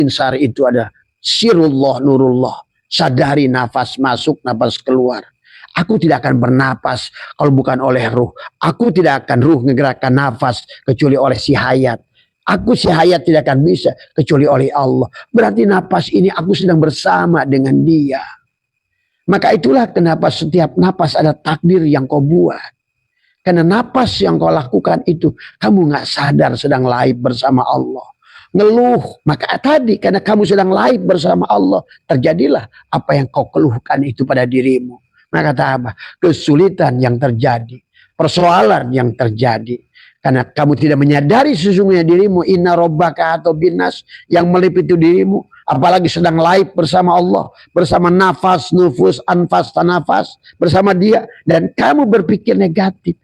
insar itu ada sirullah, nurullah. Sadari nafas masuk, nafas keluar. Aku tidak akan bernapas kalau bukan oleh ruh. Aku tidak akan ruh menggerakkan nafas kecuali oleh si hayat. Aku si hayat tidak akan bisa kecuali oleh Allah. Berarti nafas ini aku sedang bersama dengan dia. Maka itulah kenapa setiap nafas ada takdir yang kau buat. Karena nafas yang kau lakukan itu kamu gak sadar sedang laib bersama Allah. Ngeluh, maka tadi karena kamu sedang laib bersama Allah, terjadilah apa yang kau keluhkan itu pada dirimu. Maka kata apa? Kesulitan yang terjadi, persoalan yang terjadi, karena kamu tidak menyadari sesungguhnya dirimu. Inna rabbaka atau binas yang meliputi dirimu, apalagi sedang laib bersama Allah, bersama nafas, nufus, anfas, tanafas, bersama dia, dan kamu berpikir negatif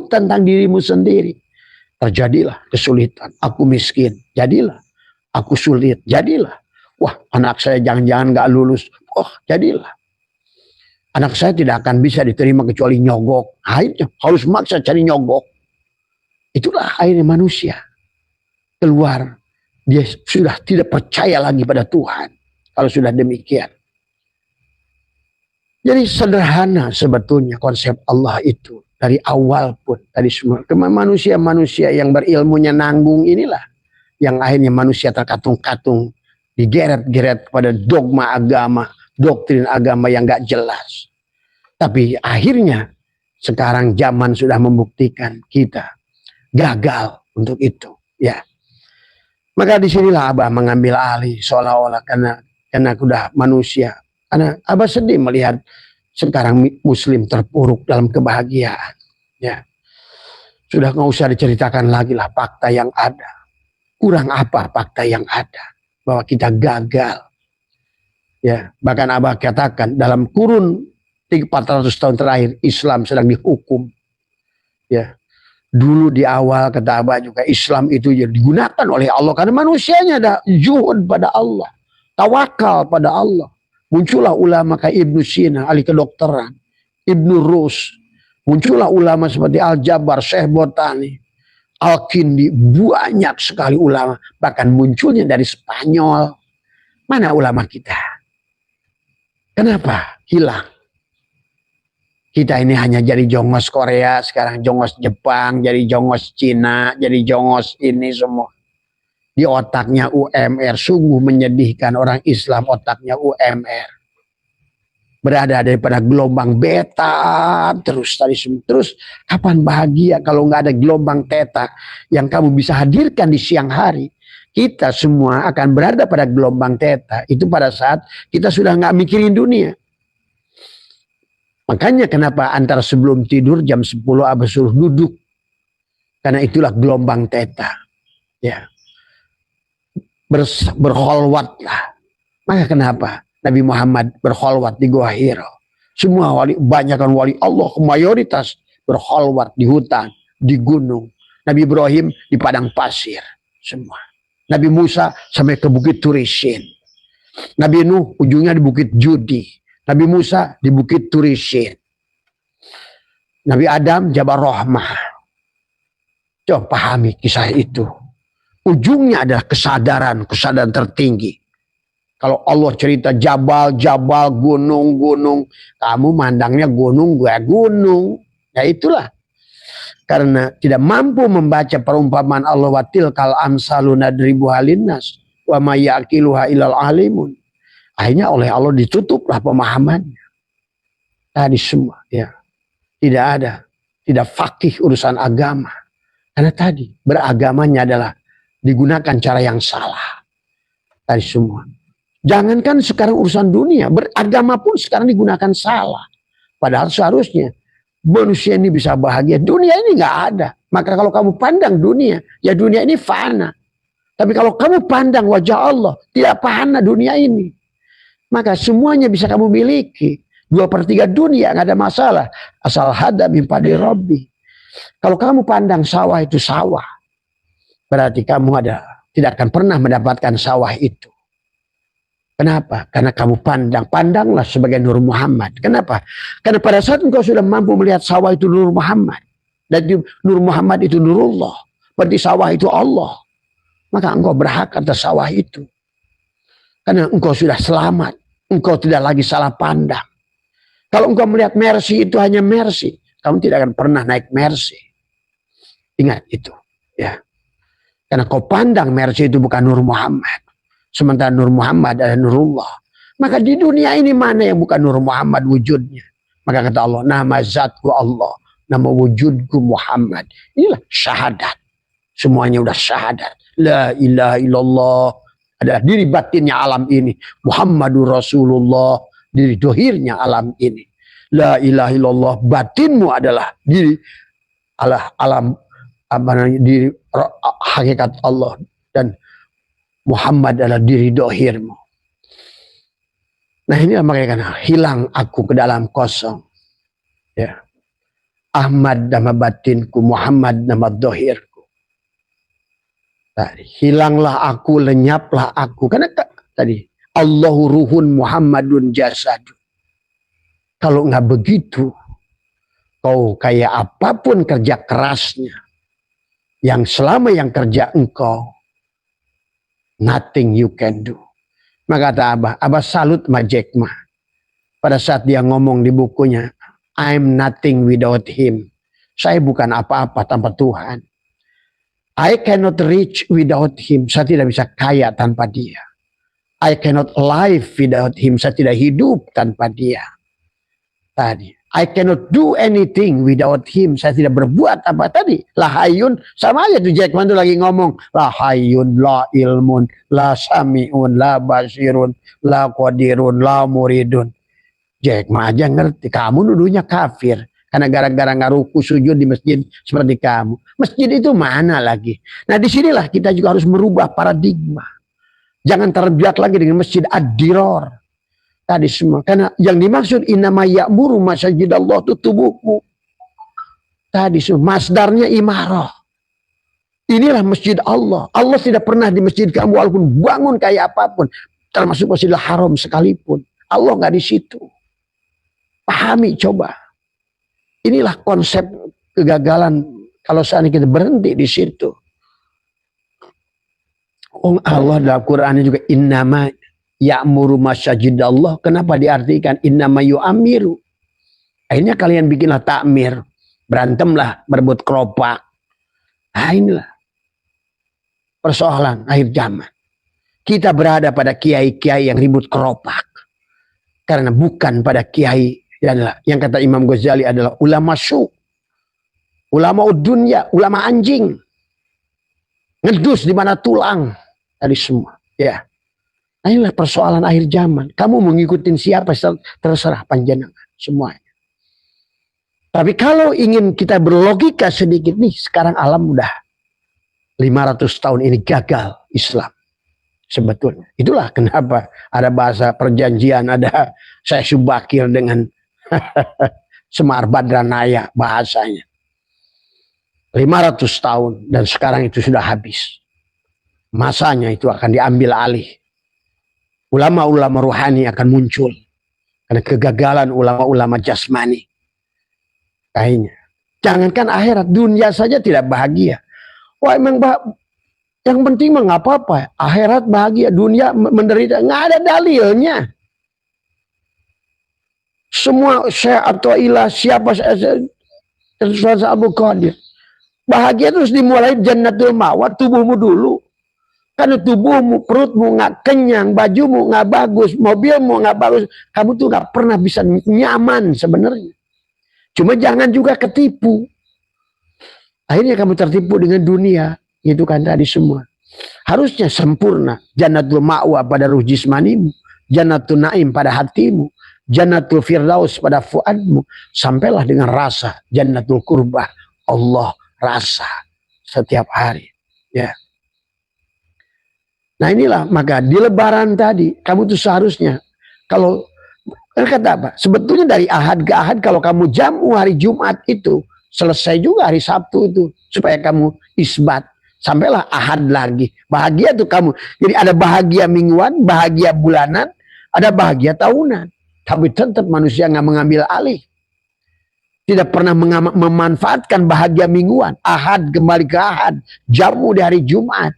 tentang dirimu sendiri. Terjadilah kesulitan. Aku miskin, jadilah. Aku sulit, jadilah. Wah, anak saya jangan-jangan gak lulus. Oh, jadilah. Anak saya tidak akan bisa diterima kecuali nyogok. Akhirnya harus maksa cari nyogok. Itulah akhirnya manusia. Keluar. Dia sudah tidak percaya lagi pada Tuhan. Kalau sudah demikian. Jadi sederhana sebetulnya konsep Allah itu. Dari awal pun, tadi semua manusia-manusia yang berilmunya nanggung inilah yang akhirnya manusia terkatung-katung, digeret-geret kepada dogma agama, doktrin agama yang gak jelas. Tapi akhirnya sekarang zaman sudah membuktikan kita gagal untuk itu, ya. Maka disinilah Abah mengambil alih seolah-olah karena sudah manusia. Karena Abah sedih melihat sekarang Muslim terpuruk dalam kebahagiaan. Ya, sudah nggak usah diceritakan lagi lah fakta yang ada. Kurang apa fakta yang ada? Bahwa kita gagal. Ya, bahkan Abah katakan dalam kurun 400 tahun terakhir Islam sedang dihukum. Ya, dulu di awal kata Abah juga Islam itu ya digunakan oleh Allah karena manusianya ada zuhud pada Allah, tawakal pada Allah. Muncullah ulama kayak Ibnu Sina, ahli kedokteran, Ibnu Rus. Muncullah ulama seperti Al-Jabar, Syekh Botani, Al-Kindi. Banyak sekali ulama. Bahkan munculnya dari Spanyol. Mana ulama kita? Kenapa hilang? Kita ini hanya jadi jongos Korea, sekarang jongos Jepang, jadi jongos Cina, jadi jongos ini semua. Di otaknya UMR, sungguh menyedihkan orang Islam otaknya UMR. Berada daripada gelombang beta terus tadi semua. Terus kapan bahagia kalau nggak ada gelombang theta yang kamu bisa hadirkan di siang hari? Kita semua akan berada pada gelombang theta. Itu pada saat kita sudah nggak mikirin dunia. Makanya kenapa antara sebelum tidur jam 10 Abah suruh duduk. Karena itulah gelombang theta. Ya. Berkholwatlah. Maka kenapa Nabi Muhammad berkholwat di Gua Hira? Semua wali, banyakkan wali Allah, mayoritas berkholwat di hutan, di gunung. Nabi Ibrahim di padang pasir, semua. Nabi Musa sampai ke Bukit Turisin. Nabi Nuh ujungnya di Bukit Judi. Nabi Musa di Bukit Turisin. Nabi Adam Jabal Rahmah. Coba pahami kisah itu. Ujungnya adalah kesadaran tertinggi. Kalau Allah cerita jabal, gunung, kamu mandangnya gunung, gue gunung. Ya itulah. Karena tidak mampu membaca perumpamaan Allah wa tilkal amsalu nadribuha linnas wa may yaqiluha illal alimun. Akhirnya oleh Allah ditutuplah pemahamannya. Tadi semua ya. Tidak fakih urusan agama. Karena tadi beragamanya adalah digunakan cara yang salah. Tadi semua. Jangankan sekarang urusan dunia, beragama pun sekarang digunakan salah. Padahal seharusnya manusia ini bisa bahagia. Dunia ini nggak ada. Maka kalau kamu pandang dunia, ya dunia ini fana. Tapi kalau kamu pandang wajah Allah, tidak fana dunia ini. Maka semuanya bisa kamu miliki. 2/3 dunia nggak ada masalah. Asal hada min padi Rabbi. Kalau kamu pandang sawah itu sawah, berarti kamu tidak akan pernah mendapatkan sawah itu. Kenapa? Karena kamu pandanglah sebagai Nur Muhammad. Kenapa? Karena pada saat engkau sudah mampu melihat sawah itu Nur Muhammad, dan Nur Muhammad itu Nurullah, berarti sawah itu Allah, maka engkau berhak atas sawah itu. Karena engkau sudah selamat. Engkau tidak lagi salah pandang. Kalau engkau melihat mercy itu hanya mercy, kamu tidak akan pernah naik mercy. Ingat itu. Ya. Karena kau pandang mercy itu bukan Nur Muhammad. Sementara Nur Muhammad adalah Nurullah. Maka di dunia ini mana yang bukan Nur Muhammad wujudnya? Maka kata Allah, nama zatku Allah, nama wujudku Muhammad. Inilah syahadat. Semuanya udah syahadat. La ilaha illallah adalah diri batinnya alam ini. Muhammadur Rasulullah, diri dohirnya alam ini. La ilaha illallah, batinmu adalah diri alam diri hakikat Allah, dan Muhammad adalah diri dohirmu. Nah inilah makanya hilang aku ke dalam kosong. Ya. Ahmad nama batinku, Muhammad nama dohirku. Tadi, hilanglah aku, lenyaplah aku. Karena tadi Allahu ruhun Muhammadun jasadu. Kalau nggak begitu, kau kayak apapun kerja kerasnya, yang selama yang kerja engkau, nothing you can do. Maka kata Abah salut sama Jack Ma. Pada saat dia ngomong di bukunya, I'm nothing without him. Saya bukan apa-apa tanpa Tuhan. I cannot reach without him. Saya tidak bisa kaya tanpa dia. I cannot live without him. Saya tidak hidup tanpa dia. Tadi, I cannot do anything without him. Saya tidak berbuat apa tadi. La hayyun, sama aja tuh Jack Ma tuh lagi ngomong. La hayyun, la ilmun, la sami'un, la basirun, la qadirun, la muridun. Jack Ma aja ngerti. Kamu nuduhnya kafir. Karena gara-gara nggak ruku sujud di masjid seperti kamu. Masjid itu mana lagi? Nah disinilah kita juga harus merubah paradigma. Jangan terbiak lagi dengan masjid ad-diror. Tadi semua. Karena yang dimaksud innama ya'muru masajidallah itu tubuhmu. Tadi semua. Masdarnya imarah. Inilah masjid Allah. Allah tidak pernah di masjid kamu walaupun bangun kayak apapun. Termasuk Masjidil Haram sekalipun. Allah nggak di situ. Pahami coba. Inilah konsep kegagalan kalau seandainya kita berhenti di situ. Oh Allah dalam Quran juga innama ya'muru masajidallah. Kenapa diartikan innama yu'amiru? Akhirnya kalian bikinlah takmir, berantemlah, berebut keropak. Nah inilah persoalan akhir zaman. Kita berada pada kiai-kiai yang ribut keropak. Karena bukan pada kiai adalah yang kata Imam Ghazali adalah ulama su, ulama dunya, ulama anjing, ngedus di mana tulang tadi semua. Ya, nah, inilah persoalan akhir zaman. Kamu mengikuti siapa terserah panjenengan semuanya. Tapi kalau ingin kita berlogika sedikit nih, sekarang alam udah 500 tahun ini gagal Islam. Sebetulnya itulah kenapa ada bahasa perjanjian, ada saya Subakir dengan Semar Badranaya bahasanya. 500 tahun dan sekarang itu sudah habis. Masanya itu akan diambil alih. Ulama-ulama ruhani akan muncul. Karena kegagalan ulama-ulama jasmani. Kayaknya. Jangankan akhirat, dunia saja tidak bahagia. Wah emang yang penting mah nggak apa-apa. Akhirat bahagia, dunia menderita. Nggak ada dalilnya. Semua syekh atau ilah siapa Abu Qadir. Bahagia terus dimulai jannatul ma'wa, tubuhmu dulu. Karena tubuhmu, perutmu nggak kenyang, bajumu nggak bagus, mobilmu nggak bagus, kamu tuh nggak pernah bisa nyaman sebenarnya. Cuma jangan juga ketipu. Akhirnya kamu tertipu dengan dunia, itu kan tadi semua. Harusnya sempurna. Jannatul ma'wa pada ruh jismanimu, jannatul naim pada hatimu, jannatul firdaus pada fuadmu, sampailah dengan rasa jannatul qurbah Allah rasa setiap hari. Ya. Nah inilah maka di lebaran tadi kamu tuh seharusnya kalau kata apa? Sebetulnya dari ahad ke ahad kalau kamu jamu hari Jumat itu selesai juga hari Sabtu itu supaya kamu isbat sampailah ahad lagi. Bahagia tuh kamu. Jadi ada bahagia mingguan, bahagia bulanan, ada bahagia tahunan. Tapi tetap manusia nggak mengambil alih. Tidak pernah memanfaatkan bahagia mingguan. Ahad kembali ke ahad. Jamu di hari Jumat.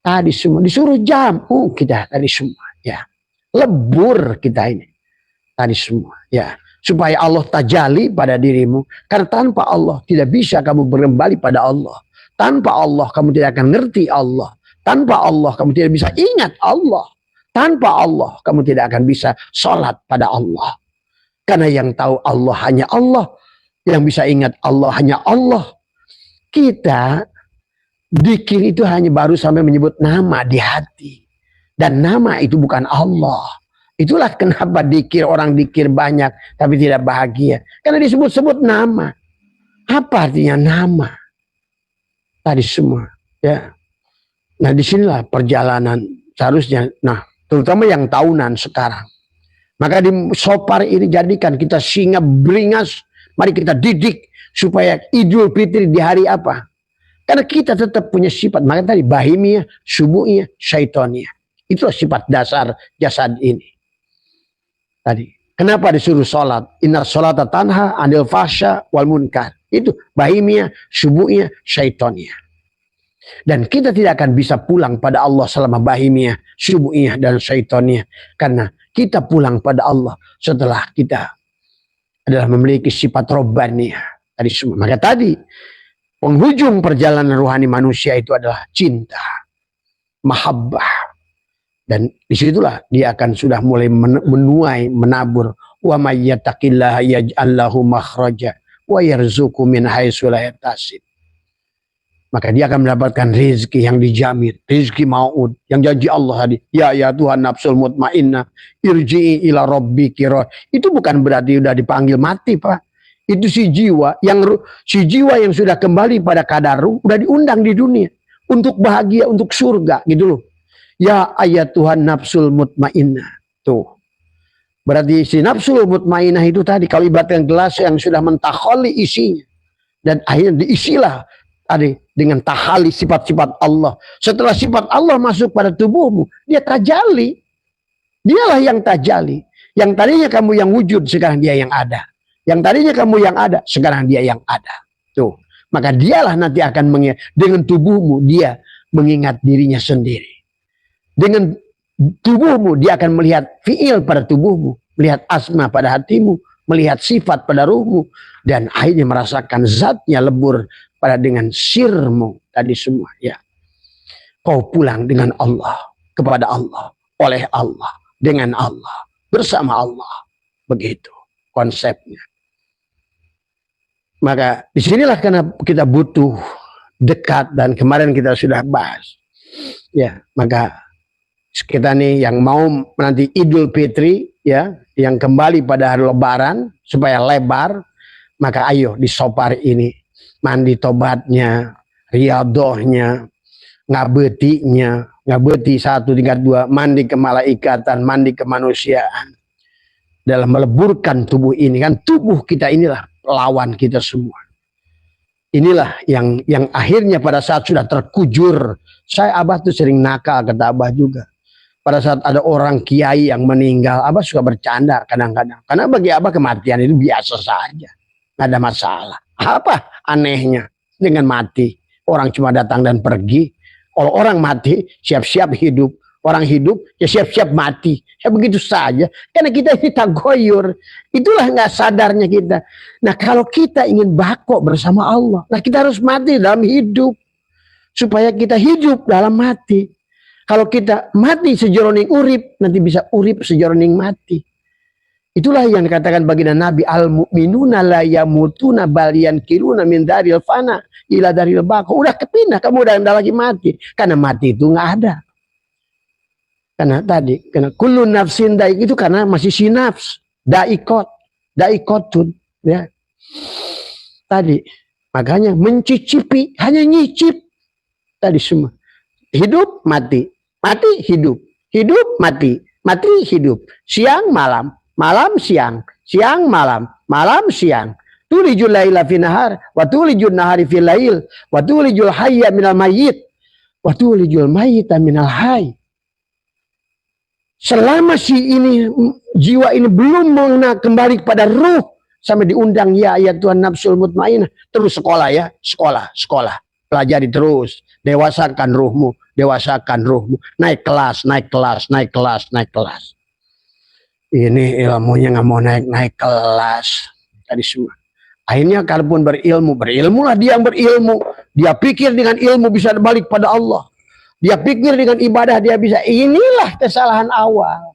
Tadi semua disuruh jamu kita tadi semua ya. Lebur kita ini tadi semua ya. Supaya Allah tajali pada dirimu. Karena tanpa Allah tidak bisa kamu kembali pada Allah. Tanpa Allah kamu tidak akan ngerti Allah. Tanpa Allah kamu tidak bisa ingat Allah. Tanpa Allah kamu tidak akan bisa sholat pada Allah. Karena yang tahu Allah hanya Allah. Yang bisa ingat Allah hanya Allah. Kita dzikir itu hanya baru sampai menyebut nama di hati. Dan nama itu bukan Allah. Itulah kenapa orang dzikir banyak tapi tidak bahagia. Karena disebut-sebut nama. Apa artinya nama? Tadi semua. Ya. Nah disinilah perjalanan seharusnya. Nah terutama yang tahunan sekarang. Maka di Sopar ini jadikan kita singa beringas. Mari kita didik supaya Idul Fitri di hari apa? Karena kita tetap punya sifat. Maka tadi bahimiyah, subuhiyah, syaitoniyah. Itulah sifat dasar jasad ini. Tadi. Kenapa disuruh sholat? Inna sholata tanha anil fahsya wal munkar. Itu bahimiyah, subuhiyah, syaitoniyah. Dan kita tidak akan bisa pulang pada Allah selama bahimiyah, subuhiyah, dan syaitoniyah. Karena kita pulang pada Allah setelah kita adalah memiliki sifat robbaniyah. Tadi semua. Maka tadi penghujung perjalanan rohani manusia itu adalah cinta, mahabbah. Dan disitulah dia akan sudah mulai menuai, menabur. Wa may yattaqillaha yaj'al lahu makhraja wa yarzuqhu min haitsu la yahtasib. Maka dia akan mendapatkan rezeki yang dijamin, rezeki mau'ud yang janji Allah tadi. Ya Tuhan nafsul mutmainnah irji'i ila rabbiki. Itu bukan berarti sudah dipanggil mati, Pak. Itu si jiwa yang sudah kembali pada kadar ruh, udah diundang di dunia untuk bahagia, untuk surga gitu loh. Ya ayat Tuhan nafsul mutmainnah. Tuh. Berarti si nafsul mutmainnah itu tadi kalau ibaratkan gelas yang sudah mentakholi isinya dan akhirnya diisilah tadi dengan tahali sifat-sifat Allah. Setelah sifat Allah masuk pada tubuhmu, dia tajali. Dialah yang tajali. Yang tadinya kamu yang wujud, sekarang dia yang ada. Yang tadinya kamu yang ada, sekarang dia yang ada. Tuh. Maka dialah nanti akan dengan tubuhmu dia mengingat dirinya sendiri. Dengan tubuhmu dia akan melihat fiil pada tubuhmu, melihat asma pada hatimu, melihat sifat pada ruhmu, dan akhirnya merasakan zatnya lebur pada dengan sirmu tadi semua ya. Kau pulang dengan Allah, kepada Allah, oleh Allah, dengan Allah, bersama Allah. Begitu konsepnya. Maka disinilah karena kita butuh dekat dan kemarin kita sudah bahas. Ya, maka kita nih yang mau nanti Idul Fitri ya, yang kembali pada hari Lebaran supaya lebar, maka ayo di Sopar ini mandi tobatnya, riadohnya, ngabeti 1 tingkat 2, mandi kemalaikatan, mandi kemanusiaan dalam meleburkan tubuh ini. Kan tubuh kita inilah lawan kita semua. Inilah yang akhirnya pada saat sudah terkujur. Abah tuh sering nakal, kata Abah juga. Pada saat ada orang kiai yang meninggal, Abah suka bercanda kadang-kadang. Karena bagi Abah kematian itu biasa saja. Nggak ada masalah. Apa anehnya dengan mati? Orang cuma datang dan pergi. Kalau orang mati, siap-siap hidup. Orang hidup, ya siap-siap mati. Ya begitu saja. Karena kita ini tagoyur. Itulah nggak sadarnya kita. Nah kalau kita ingin bako bersama Allah, nah kita harus mati dalam hidup. Supaya kita hidup dalam mati. Kalau kita mati sejroning urip, nanti bisa urip sejroning mati. Itulah yang dikatakan baginda Nabi, al-mu'minuna la yamutuna bal yankiluna min daril fana ila daril baqa. Udah kepindah, kamu udah lagi mati. Karena mati itu nggak ada. Karena kullu nafsin daik itu karena masih sinafs, daikotun, ya. Tadi makanya mencicipi, hanya nyicip tadi semua. Hidup mati, mati hidup, hidup mati, mati hidup, siang malam, malam siang, siang malam, malam siang. Tulijul laila fi nahar, wa tulijul nahari fi lail, wa tulijul hayya minal mayyit, wa tulijul mayyita minal hayy. Selama jiwa ini belum mengenal kembali kepada ruh, sampai diundang ya ayat Tuhan nafsul mutmainnah, terus sekolah ya, sekolah, pelajari terus, Dewasakan ruhmu, dewasakan ruhmu. Naik kelas, naik kelas, naik kelas, naik kelas. Ini ilmunya nggak mau naik kelas. Tadi semua. Akhirnya kalaupun berilmulah dia yang berilmu. Dia pikir dengan ilmu bisa balik pada Allah. Dia pikir dengan ibadah dia bisa. Inilah kesalahan awal.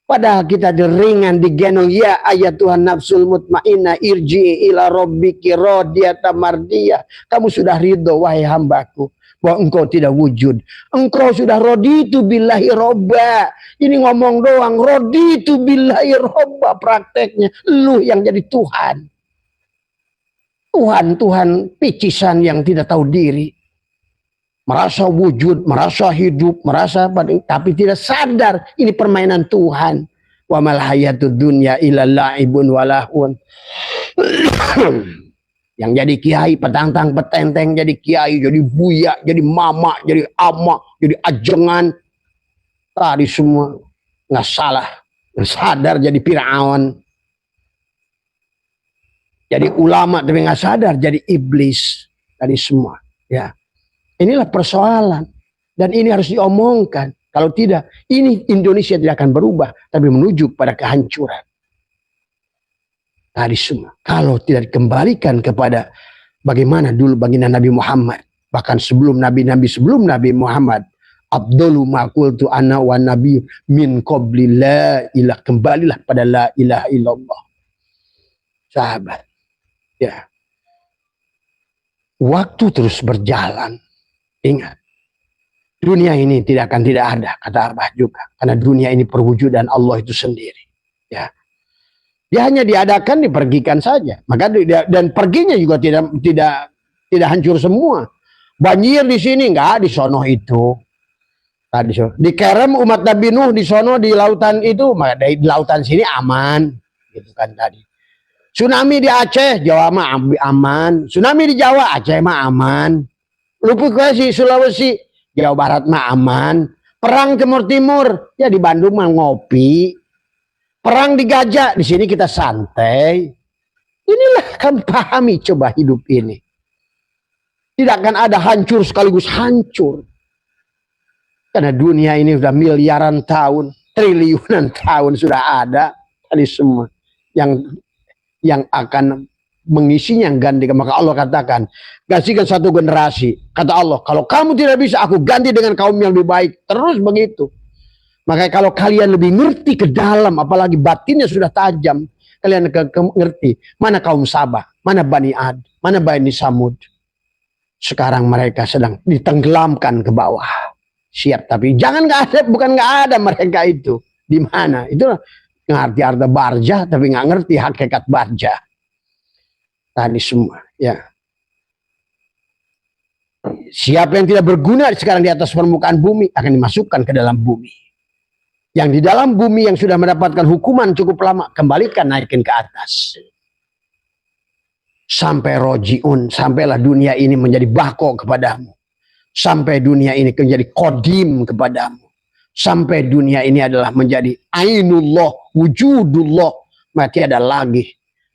Padahal kita ringan digendong, ya ayat Tuhan nafsul mutmainah irji'i ila rabbiki radiyatan mardiyah. Kamu sudah ridho wahai hambaku bahwa engkau tidak wujud. Engkau sudah raditu billahi robba. Ini ngomong doang, raditu billahi robba, prakteknya lu yang jadi Tuhan. Tuhan picisan yang tidak tahu diri. Merasa wujud, merasa hidup, merasa tapi tidak sadar ini permainan Tuhan. Wa mal hayatud dunya illa la'ibun walahun. Yang jadi kiai petantang petenteng jadi kiai, jadi buya, jadi mama, jadi ama, jadi ajengan. Tadi semua nggak salah, nggak sadar jadi Firaun. Jadi ulama tapi nggak sadar jadi iblis. Tadi semua, ya. Inilah persoalan. Dan ini harus diomongkan. Kalau tidak, ini Indonesia tidak akan berubah. Tapi menuju pada kehancuran. Tadi semua. Kalau tidak dikembalikan kepada bagaimana dulu baginda Nabi Muhammad. Bahkan sebelum Nabi Muhammad. Abdullu ma'kultu ana wa nabi min qabli la ilah. Kembalilah pada la ilaha illallah. Sahabat. Ya. Waktu terus berjalan. Ingat, dunia ini tidak ada, kata Abah juga. Karena dunia ini perwujudan Allah itu sendiri. Ya, dia hanya diadakan, dipergikan saja. Maka dan perginya juga tidak hancur semua. Banjir di sini enggak, di sono itu. Tadi di Kerem umat Nabi Nuh di sono di lautan itu, maka di lautan sini aman, gitu kan tadi. Tsunami di Aceh, Jawa mah aman. Tsunami di Jawa, Aceh mah aman. Lupukasi Sulawesi, Jawa Barat mah aman. Perang Timur Timur, ya di Bandung mah ngopi. Perang di Gajah, di sini kita santai. Inilah kan pahami coba hidup ini. Tidak akan ada hancur sekaligus hancur. Karena dunia ini sudah miliaran tahun, triliunan tahun sudah ada. Tadi semua yang akan mengisinya gantikan. Maka Allah katakan, gantikan satu generasi. Kata Allah, kalau kamu tidak bisa, aku ganti dengan kaum yang lebih baik. Terus begitu. Makanya kalau kalian lebih ngerti ke dalam, apalagi batinnya sudah tajam, kalian ngerti mana kaum Sabah, mana Bani Ad, mana Bani Samud. Sekarang mereka sedang ditenggelamkan ke bawah. Siap, tapi jangan bukan nggak ada mereka itu. Di mana? Itu ngerti arti barjah, tapi nggak ngerti hakikat barjah. Tadi semua, ya. Siapa yang tidak berguna sekarang di atas permukaan bumi akan dimasukkan ke dalam bumi. Yang di dalam bumi yang sudah mendapatkan hukuman cukup lama, kembalikan, naikin ke atas. Sampai rojiun, sampailah dunia ini menjadi bako kepadamu. Sampai dunia ini menjadi kodim kepadamu. Sampai dunia ini adalah menjadi ainullah, wujudullah. Mati ada lagi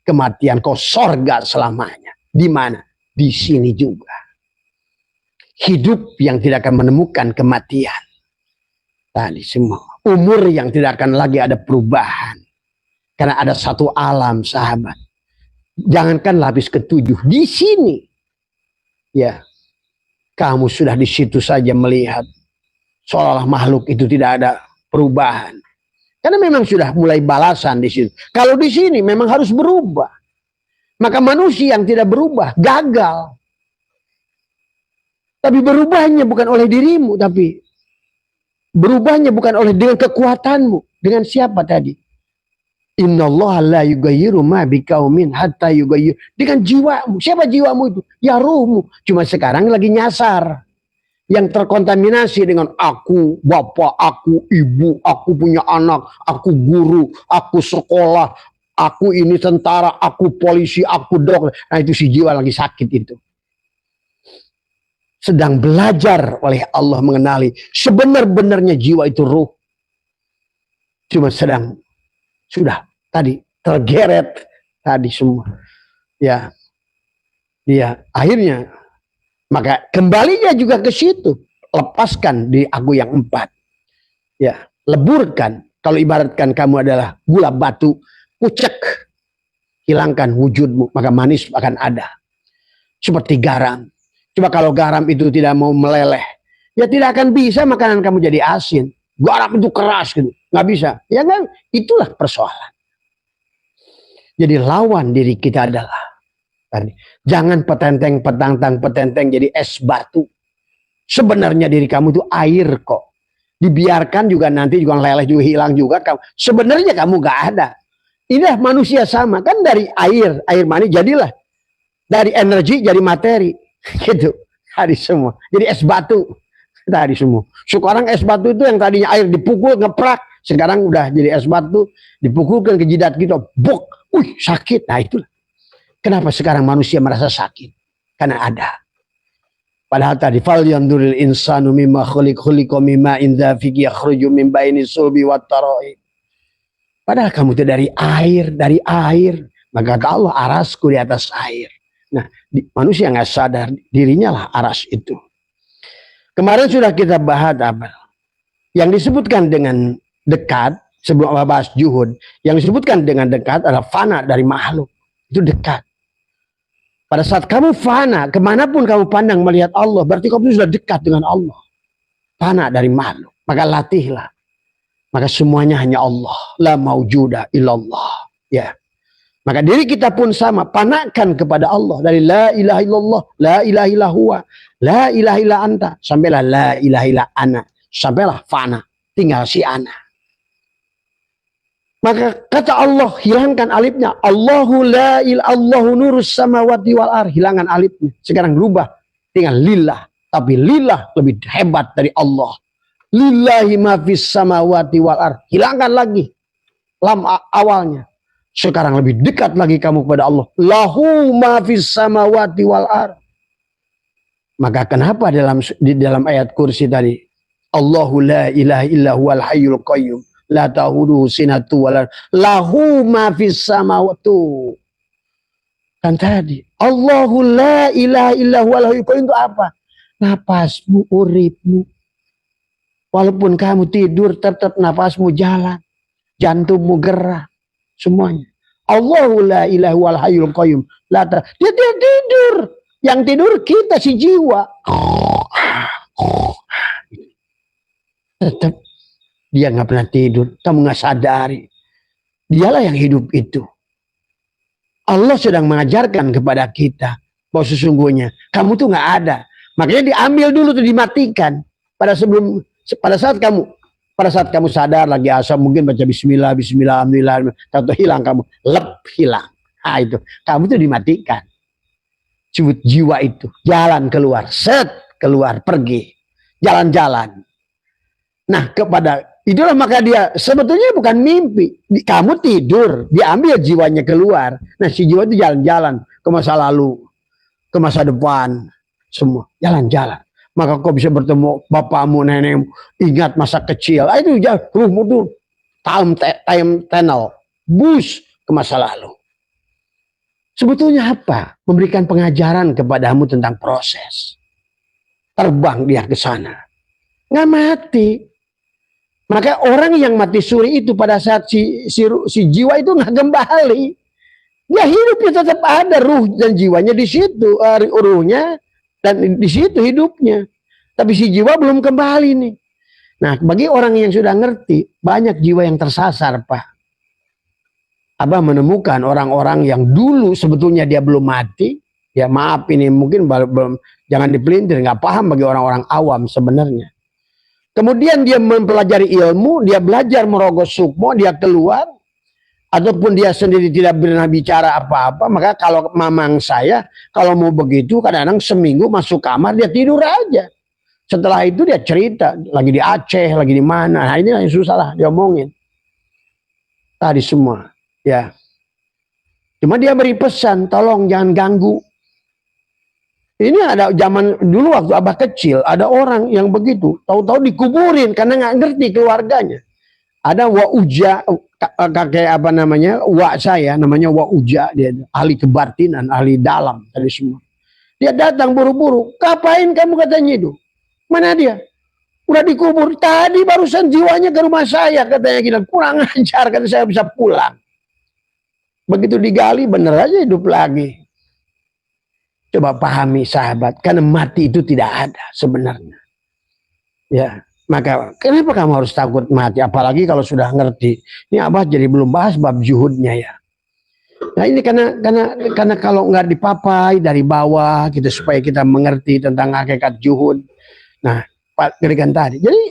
kematian, kau sorga selamanya. Di mana? Di sini juga. Hidup yang tidak akan menemukan kematian. Tadi semua. Umur yang tidak akan lagi ada perubahan. Karena ada satu alam, sahabat. Jangankan lapis ketujuh. Di sini. Ya. Kamu sudah di situ saja melihat. Seolah-olah makhluk itu tidak ada perubahan. Karena memang sudah mulai balasan di situ. Kalau di sini memang harus berubah. Maka manusia yang tidak berubah gagal. Tapi berubahnya bukan oleh dirimu, tapi berubahnya bukan oleh dengan kekuatanmu. Dengan siapa tadi? Innallaha la yughayyiru ma biqaumin hatta yughayyiru. Dengan jiwamu. Siapa jiwamu itu? Ya ruhmu. Cuma sekarang lagi nyasar. Yang terkontaminasi dengan aku, bapak, aku, ibu, aku punya anak, aku guru, aku sekolah, aku ini tentara, aku polisi, aku dokter. Nah itu si jiwa lagi sakit itu. Sedang belajar oleh Allah mengenali sebenar-benarnya jiwa itu ruh. Cuma sedang sudah tadi tergeret tadi semua. Ya. Dia akhirnya Maka kembalinya juga ke situ. Lepaskan diri aku yang 4. Ya, leburkan. Kalau ibaratkan kamu adalah gula batu, kucek. Hilangkan wujudmu, maka manis akan ada. Seperti garam. Coba kalau garam itu tidak mau meleleh, ya tidak akan bisa makanan kamu jadi asin. Garam itu keras gitu, nggak bisa. Ya kan, itulah persoalan. Jadi lawan diri kita adalah jangan petenteng jadi es batu. Sebenarnya diri kamu itu air kok. Dibiarkan juga nanti juga leleh juga hilang juga kamu. Sebenarnya kamu gak ada. Inilah manusia sama kan, dari air mani jadilah dari energi jadi materi gitu. Hari semua jadi es batu tadi semua. Sekarang es batu itu yang tadinya air dipukul ngeprak, sekarang udah jadi es batu dipukulkan ke jidat kita, bok, sakit. Nah itulah kenapa sekarang manusia merasa sakit, karena ada. Padahal tadi fal yanduril insanu mimma khuliqa mimma inda fiqi yakhruju min baini sulbi wat taraib. Padahal kamu itu dari air. Maka kata Allah, arasku di atas air. Nah, manusia nggak sadar dirinya lah aras itu. Kemarin sudah kita bahas apa? Yang disebutkan dengan dekat, sebelum bahas juhud, yang disebutkan dengan dekat adalah fana dari makhluk. Itu dekat. Pada saat kamu fana, kemanapun kamu pandang melihat Allah, berarti kamu sudah dekat dengan Allah. Fana dari makhluk. Maka latihlah. Maka semuanya hanya Allah. La maujuda illallah. Ya. Maka diri kita pun sama. Panakan kepada Allah. Dari la ilaha illallah. La ilaha illa huwa. La ilaha illa anta. Sampailah la ilaha illa ana. Sampailah fana. Tinggal si ana. Maka kata Allah, hilangkan alifnya. Allahu la ilaha Allahu nurus samawati wal ar. Hilangkan alifnya. Sekarang berubah. Tinggal lillah. Tapi lillah lebih hebat dari Allah. Lillahi ma fis samawati wal ar. Hilangkan lagi lam awalnya. Sekarang lebih dekat lagi kamu kepada Allah. Lahu ma fis samawati wal ar. Maka kenapa di dalam ayat kursi tadi, Allahu la ilaha illa huwal hayyul qayyum la ta'khudhuhu sinatun wala lahu ma fis samawati. Kan tadi Allahu la ilaha illa huwal hayyul qayyum itu apa? Napasmu, uripmu. Walaupun kamu tidur, tetap nafasmu jalan. Jantungmu gerak. Semuanya. Allahu la ilaha wal hayyul qayyum. Dia tidur. Yang tidur kita si jiwa. Tetap dia nggak pernah tidur. Kamu nggak sadari. Dialah yang hidup itu. Allah sedang mengajarkan kepada kita bahwa sesungguhnya kamu tuh nggak ada. Makanya diambil dulu tuh, dimatikan. Pada saat kamu sadar lagi asal mungkin baca bismillah alhamdulillah, tahu hilang kamu, hilang. Ah itu, kamu itu dimatikan. Sebut jiwa itu, jalan keluar, keluar, pergi, jalan-jalan. Nah, itulah maka dia sebetulnya bukan mimpi. Kamu tidur, diambil jiwanya keluar. Nah, si jiwa itu jalan-jalan ke masa lalu, ke masa depan, semua jalan-jalan. Maka kau bisa bertemu bapakmu, nenekmu, ingat masa kecil. Itu ruhmu tuh time tunnel, bus ke masa lalu. Sebetulnya apa? Memberikan pengajaran kepadamu tentang proses. Terbang dia ke sana. Nggak mati. Maka orang yang mati suri itu pada saat si jiwa itu nggak kembali. Dia hidupnya tetap ada, ruh dan jiwanya di situ, ruhnya. Dan di situ hidupnya. Tapi si jiwa belum kembali nih. Nah, bagi orang yang sudah ngerti, banyak jiwa yang tersasar, Pak. Abah menemukan orang-orang yang dulu sebetulnya dia belum mati. Ya maaf ini mungkin belum, jangan dipelintir, nggak paham bagi orang-orang awam sebenarnya. Kemudian dia mempelajari ilmu, dia belajar merogoh sukmo, dia keluar. Ataupun dia sendiri tidak pernah bicara apa-apa, maka kalau mamang saya, kalau mau begitu kadang-kadang seminggu masuk kamar, dia tidur aja. Setelah itu dia cerita, lagi di Aceh, lagi di mana. Nah ini yang susah lah diomongin. Tadi semua, ya. Cuma dia beri pesan, tolong jangan ganggu. Ini ada zaman dulu waktu abah kecil, ada orang yang begitu, tahu-tahu dikuburin karena nggak ngerti keluarganya. Ada wa'uja, kakek apa namanya, wa saya namanya wa'uja, dia ahli kebartinan, ahli dalam tadi semua. Dia datang buru-buru. Ngapain kamu katanya itu? Mana dia? Udah dikubur. Tadi barusan jiwanya ke rumah saya katanya gila. Kurang ajar kata saya bisa pulang. Begitu digali bener aja hidup lagi. Coba pahami sahabat. Karena mati itu tidak ada sebenarnya. Ya. Maka kenapa kamu harus takut mati? Apalagi kalau sudah ngerti. Ini Abah jadi belum bahas bab zuhudnya ya. Nah ini karena kalau nggak dipapai dari bawah gitu supaya kita mengerti tentang hakikat zuhud. Nah, berikan tadi. Jadi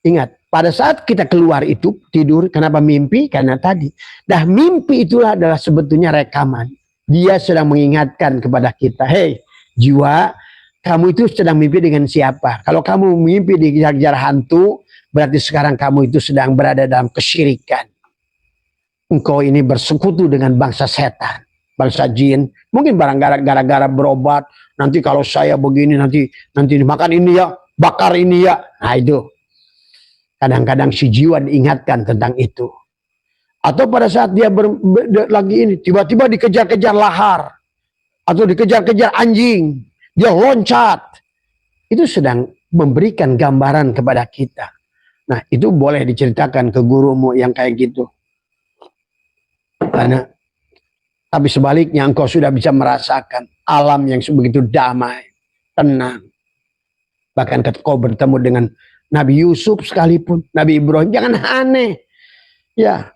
ingat, pada saat kita keluar itu tidur, kenapa mimpi? Karena tadi. Dah mimpi itulah adalah sebetulnya rekaman. Dia sedang mengingatkan kepada kita, hei jiwa, kamu itu sedang mimpi dengan siapa? Kalau kamu mimpi dikejar-kejar hantu, berarti sekarang kamu itu sedang berada dalam kesyirikan. Engkau ini bersekutu dengan bangsa setan, bangsa jin. Mungkin barang gara-gara berobat. Nanti kalau saya begini nanti makan ini ya, bakar ini ya. Nah itu. Kadang-kadang si jiwa diingatkan tentang itu. Atau pada saat dia lagi ini tiba-tiba dikejar-kejar lahar atau dikejar-kejar anjing, dia loncat. Itu sedang memberikan gambaran kepada kita. Nah itu boleh diceritakan ke gurumu yang kayak gitu. Karena tapi sebaliknya engkau sudah bisa merasakan alam yang begitu damai, tenang. Bahkan ketika kau bertemu dengan Nabi Yusuf sekalipun, Nabi Ibrahim, jangan aneh. Ya,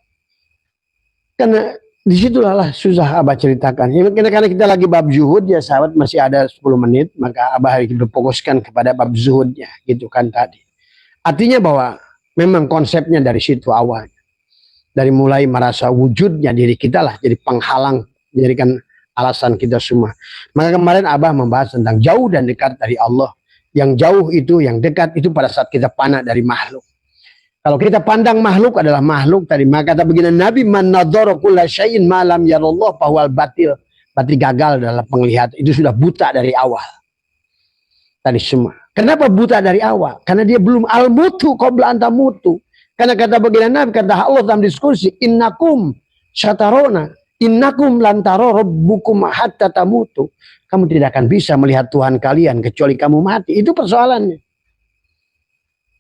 karena disitulah susah Abah ceritakan. Karena kita lagi bab zuhud ya sahabat, masih ada 10 menit, maka Abah hari ini berfokuskan kepada bab zuhudnya, gitu kan tadi. Artinya bahwa memang konsepnya dari situ awalnya. Dari mulai merasa wujudnya diri kita lah jadi penghalang, menjadikan alasan kita semua. Maka kemarin Abah membahas tentang jauh dan dekat dari Allah. Yang jauh itu, yang dekat itu pada saat kita panah dari makhluk. Kalau kita pandang makhluk adalah makhluk tadi, maka kata begini Nabi, man nadhara kulla syai'in ma lam yarallah fahwal batil. Berarti gagal dalam penglihatan. Itu sudah buta dari awal. Tadi semua. Kenapa buta dari awal? Karena dia belum al-mutu qabla anta mutu. Karena kata baginda Nabi, kata Allah dalam diskusi, innakum syatarona, innakum lantaro rabbukum hatta tamutu. Kamu tidak akan bisa melihat Tuhan kalian kecuali kamu mati. Itu persoalannya.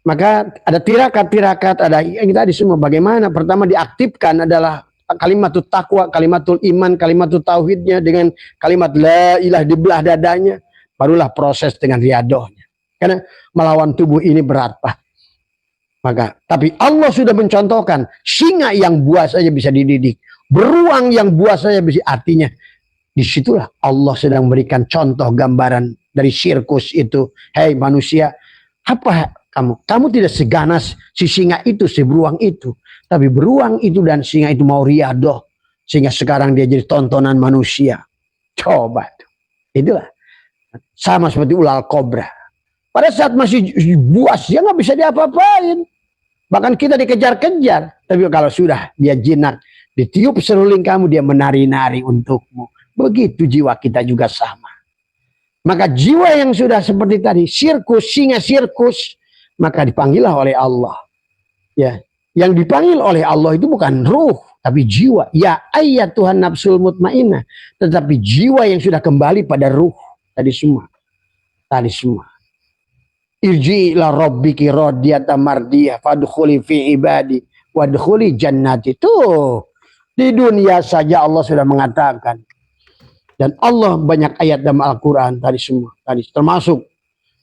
Maka ada tirakat-tirakat, ada yang tadi semua. Bagaimana? Pertama diaktifkan adalah kalimatul takwa, kalimatul iman, kalimatul tauhidnya dengan kalimat la ilah di belah dadanya. Barulah proses dengan riadohnya. Karena melawan tubuh ini berat, Pak. Maka, tapi Allah sudah mencontohkan singa yang buas saja bisa dididik, beruang yang buas saja bisa. Artinya disitulah Allah sedang memberikan contoh gambaran dari sirkus itu. Hei manusia, apa kamu tidak seganas si singa itu, si beruang itu, tapi beruang itu dan singa itu mau riadoh sehingga sekarang dia jadi tontonan manusia. Coba itulah sama seperti ular kobra. Pada saat masih buas dia nggak bisa diapa-apain. Bahkan kita dikejar-kejar. Tapi kalau sudah dia jinak, ditiup seruling kamu, dia menari-nari untukmu. Begitu jiwa kita juga sama. Maka jiwa yang sudah seperti tadi, sirkus, singa sirkus, maka dipanggillah oleh Allah. Ya, yang dipanggil oleh Allah itu bukan ruh, tapi jiwa. Ya ayat Tuhan nafsul mutmainnah. Tetapi jiwa yang sudah kembali pada ruh. Tadi semua. Irji ila rabbiki radiyatan mardiyah fadkhuli fi ibadi wadkhuli jannati. Tuh di dunia saja Allah sudah mengatakan, dan Allah banyak ayat dalam Al-Quran tadi semua tadi, termasuk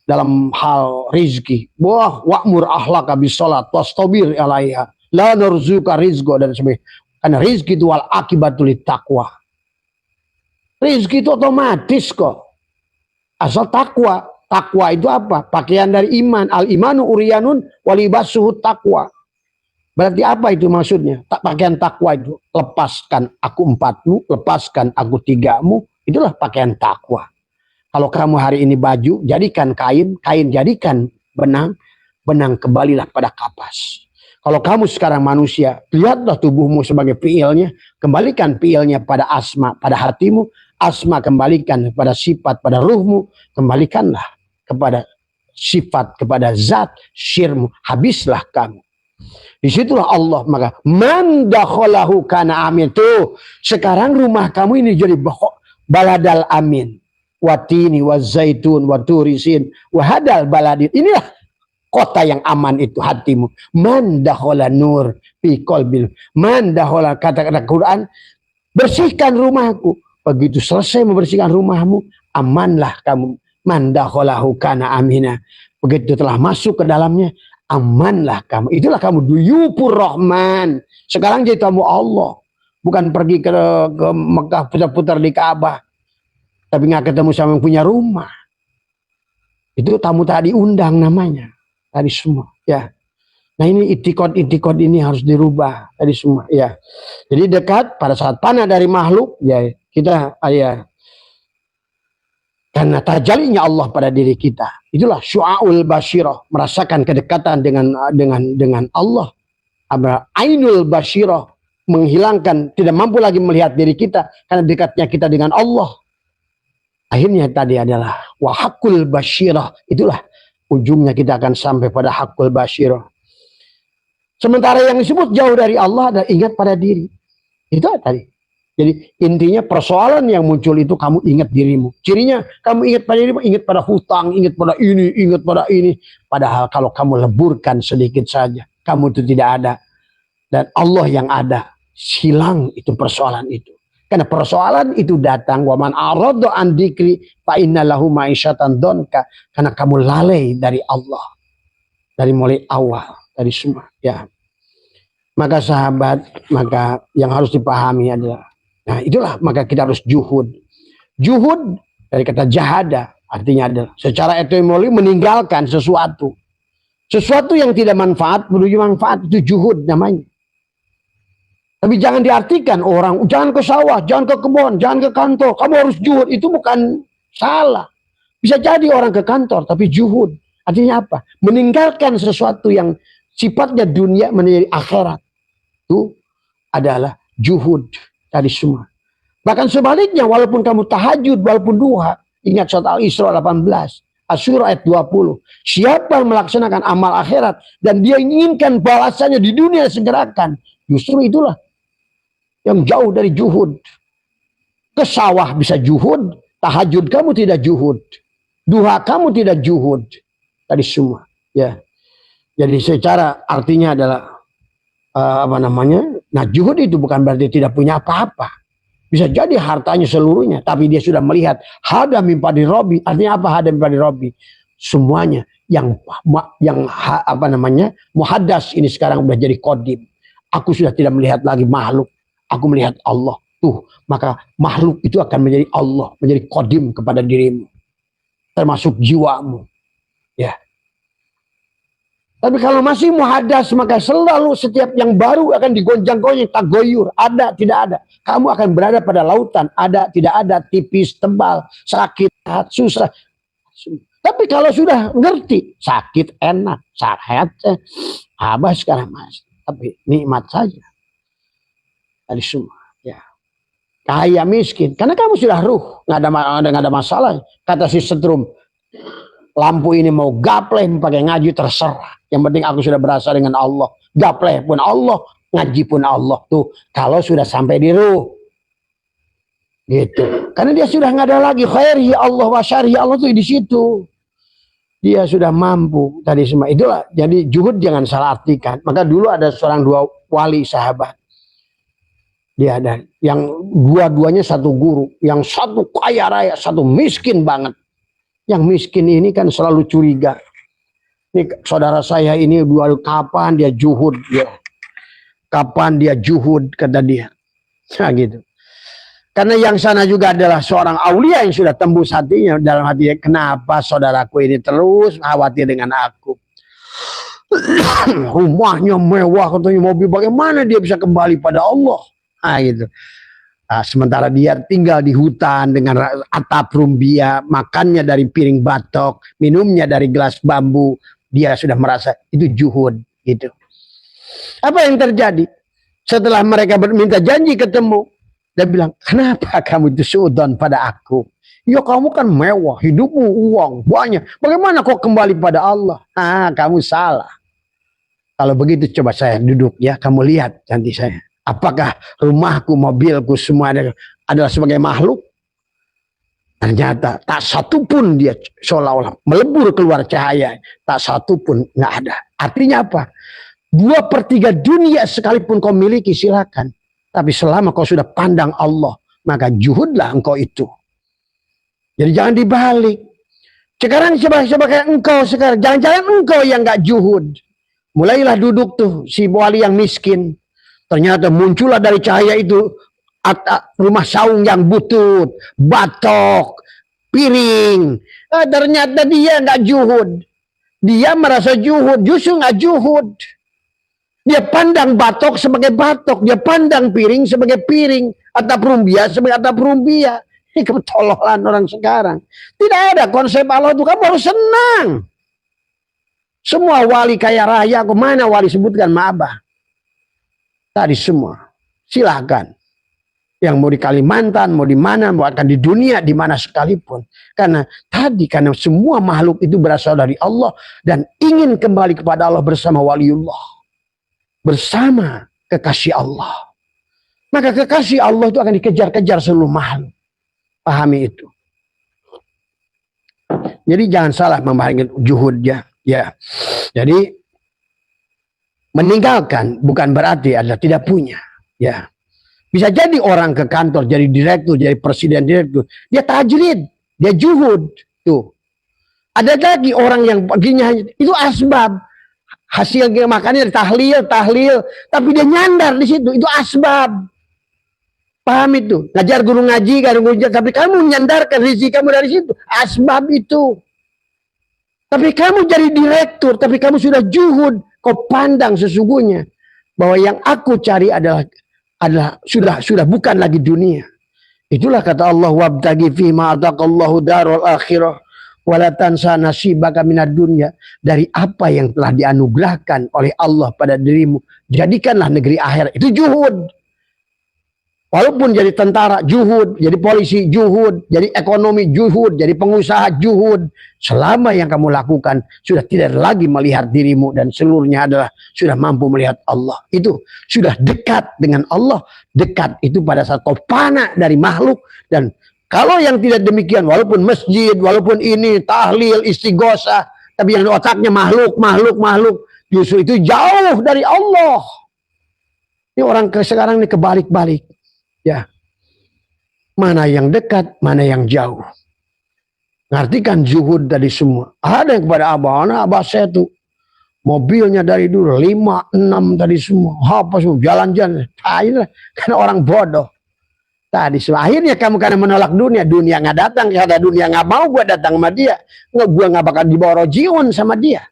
dalam hal rizki, wa'mur ahlaka bisolat wastabir alaiha la nurzuka rizqo dan sebagainya. Karena rizki itu wal akibatul taqwa. Rizki itu otomatis kok, asal takwa. Takwa itu apa? Pakaian dari iman. Al-imanu uriyanun walibasuhu takwa. Berarti apa itu maksudnya? Pakaian takwa itu. Lepaskan aku 4-mu, lepaskan aku 3-mu. Itulah pakaian takwa. Kalau kamu hari ini baju, jadikan kain. Kain jadikan benang. Benang kembalilah pada kapas. Kalau kamu sekarang manusia, lihatlah tubuhmu sebagai fiilnya. Kembalikan fiilnya pada asma, pada hatimu. Asma kembalikan pada sifat, pada ruhmu. Kembalikanlah kepada sifat, kepada zat syirmu, habislah kamu. Disitulah Allah, maka man dakhalahu kana amin. Tuh, sekarang rumah kamu ini jadi baladal amin. watini, wazaitun, waturisin, wahadal baladin. Inilah kota yang aman itu hatimu. Man dakhala nur fi qalbil. Man dakhala, kata-kata Quran, bersihkan rumahku. Begitu selesai membersihkan rumahmu, amanlah kamu. Man dakhalahu kana amina. Begitu telah masuk ke dalamnya, amanlah kamu. Itulah kamu duyupur rahman. Sekarang jadi tamu Allah. Bukan pergi ke Mekah putar-putar di Ka'bah, tapi nggak ketemu sama yang punya rumah. Itu tamu tak diundang namanya. Tadi semua, ya. Nah ini itikad ini harus dirubah tadi semua, ya. Jadi dekat pada saat panah dari makhluk, ya kita, ya. Karena tajalinya Allah pada diri kita. Itulah syu'aul basyirah, merasakan kedekatan dengan Allah. Ainul basyirah, menghilangkan, tidak mampu lagi melihat diri kita karena dekatnya kita dengan Allah. Akhirnya tadi adalah wahakul basyirah. Itulah ujungnya kita akan sampai pada hakul basyirah. Sementara yang disebut jauh dari Allah adalah ingat pada diri. Itu tadi. Jadi intinya persoalan yang muncul itu kamu ingat dirimu. Cirinya kamu ingat pada dirimu, ingat pada hutang, ingat pada ini, ingat pada ini. Padahal kalau kamu leburkan sedikit saja, kamu itu tidak ada. Dan Allah yang ada. Hilang itu persoalan itu. Karena persoalan itu datang, wa man arada an dzikri fa inna lahu ma'isyatan donka. Karena kamu lalai dari Allah. Dari mulai awal, dari semua, ya. Maka sahabat, maka yang harus dipahami adalah, nah itulah maka kita harus juhud. Juhud dari kata jahada, artinya adalah secara etimologi meninggalkan sesuatu. Sesuatu yang tidak manfaat menuju manfaat, itu juhud namanya. Tapi jangan diartikan orang, jangan ke sawah, jangan ke kebun, jangan ke kantor. Kamu harus juhud, itu bukan salah. Bisa jadi orang ke kantor, tapi juhud. Artinya apa? Meninggalkan sesuatu yang sifatnya dunia menjadi akhirat. Itu adalah juhud tadi semua. Bahkan sebaliknya, walaupun kamu tahajud, walaupun duha, ingat surat Al-Isra 18, Asy-Syura ayat 20. Siapa yang melaksanakan amal akhirat dan dia inginkan balasannya di dunia segerakan, justru itulah yang jauh dari juhud. Ke sawah bisa juhud, tahajud kamu tidak juhud, duha kamu tidak juhud, tadi semua, ya. Jadi secara artinya adalah nah juhud itu bukan berarti tidak punya apa-apa. Bisa jadi hartanya seluruhnya, tapi dia sudah melihat hada min padi robi. Artinya apa hada min padi robi? Semuanya yang muhaddas ini sekarang sudah jadi kodim. Aku sudah tidak melihat lagi makhluk. Aku melihat Allah. Tuh, maka makhluk itu akan menjadi Allah, menjadi kodim kepada dirimu. Termasuk jiwamu. Ya. Tapi kalau masih muhaddas, maka selalu setiap yang baru akan digonjang-gonjang, tagoyur, ada, tidak ada. Kamu akan berada pada lautan, ada, tidak ada, tipis, tebal, sakit, susah. Tapi kalau sudah ngerti, sakit, enak, sehat, abah sekarang mas. Tapi nikmat saja. Tadi semua, ya. Kaya miskin, karena kamu sudah ruh, nggak ada masalah. Kata si setrum, lampu ini mau gapleh pakai ngaji terserah. Yang penting aku sudah berasa dengan Allah. Gapleh pun Allah, ngaji pun Allah. Tuh, kalau sudah sampai di ruh. Gitu. Karena dia sudah nggak ada lagi khairi Allah wa syarri Allah tuh di situ. Dia sudah mampu tadi semua. Itulah. Jadi juhud jangan salah artikan. Maka dulu ada seorang dua wali sahabat. Dia ada yang dua-duanya satu guru, yang satu kaya raya, satu miskin banget. Yang miskin ini kan selalu curiga. Ini saudara saya ini kapan dia juhud ya? Kapan dia juhud kata dia. Nah gitu. Karena yang sana juga adalah seorang aulia yang sudah tembus hatinya dalam hatinya. Kenapa saudaraku ini terus khawatir dengan aku? Rumahnya mewah, katanya mobil, bagaimana dia bisa kembali pada Allah? Nah gitu. Nah, sementara dia tinggal di hutan dengan atap rumbia, makannya dari piring batok, minumnya dari gelas bambu, dia sudah merasa itu juhud gitu. Apa yang terjadi? Setelah mereka minta janji ketemu, dia bilang, kenapa kamu itu suudon pada aku? Ya kamu kan mewah, hidupmu uang banyak, bagaimana kok kembali pada Allah? Ah, kamu salah. Kalau begitu coba saya duduk ya, kamu lihat nanti saya. Apakah rumahku, mobilku semua adalah sebagai makhluk? Ternyata tak satu pun dia seolah-olah melebur keluar cahaya. Tak satu pun nggak ada. Artinya apa? 2/3 dunia sekalipun kau miliki silakan. Tapi selama kau sudah pandang Allah, maka juhudlah engkau itu. Jadi jangan dibalik. Sekarang sebagai engkau sekarang, jangan-jangan engkau yang nggak juhud. Mulailah duduk tuh si wali yang miskin. Ternyata muncullah dari cahaya itu rumah saung yang butut, batok, piring. Ternyata dia nggak juhud. Dia merasa juhud, justru nggak juhud. Dia pandang batok sebagai batok, dia pandang piring sebagai piring, atap rumbia sebagai atap rumbia. Ini ketololan orang sekarang. Tidak ada konsep Allah itu, kamu harus senang. Semua wali kaya raya, kemana wali sebutkan Ma'abah? Tadi semua, silakan. Yang mau di Kalimantan, mau di mana, mau akan di dunia, di mana sekalipun. Karena semua makhluk itu berasal dari Allah dan ingin kembali kepada Allah bersama waliullah. Bersama kekasih Allah. Maka kekasih Allah itu akan dikejar-kejar seluruh makhluk. Pahami itu. Jadi jangan salah memahami juhudnya. Ya. Jadi meninggalkan bukan berarti adalah tidak punya. Ya. Bisa jadi orang ke kantor jadi direktur, jadi presiden direktur, dia tajrid, dia juhud. Tuh. Ada lagi orang yang baginya itu asbab. Hasil makannya tahlil, tapi dia nyandar di situ, itu asbab. Paham itu? Ngajar guru ngaji, tapi kamu nyandarkan rezeki kamu dari situ, asbab itu. Tapi kamu jadi direktur, tapi kamu sudah juhud, kau pandang sesungguhnya bahwa yang aku cari adalah sudah bukan lagi dunia. Itulah kata Allah, wabtaghi fima ataqallahu darul akhirah wala tansa nasibaka minad dunya. Dari apa yang telah dianugerahkan oleh Allah pada dirimu, jadikanlah negeri akhirat. Itu juhud. Walaupun jadi tentara juhud, jadi polisi juhud, jadi ekonomi juhud, jadi pengusaha juhud. Selama yang kamu lakukan sudah tidak lagi melihat dirimu dan seluruhnya adalah sudah mampu melihat Allah. Itu sudah dekat dengan Allah. Dekat itu pada saat kau fana dari makhluk. Dan kalau yang tidak demikian, walaupun masjid, walaupun ini tahlil, istighosah, tapi yang di otaknya makhluk, justru itu jauh dari Allah. Ini orang sekarang ini kebalik-balik. Ya, mana yang dekat, mana yang jauh. Ngartikan zuhud dari semua. Ada yang kepada abah saya tuh mobilnya dari dulu 5, 6 tadi semua. Apa semua jalan-jalan. Karena orang bodoh. Tadi semua. Akhirnya kamu karena menolak dunia nggak datang. Karena dunia nggak mau gua datang sama dia. Gua nggak bakal dibawa rojiun sama dia.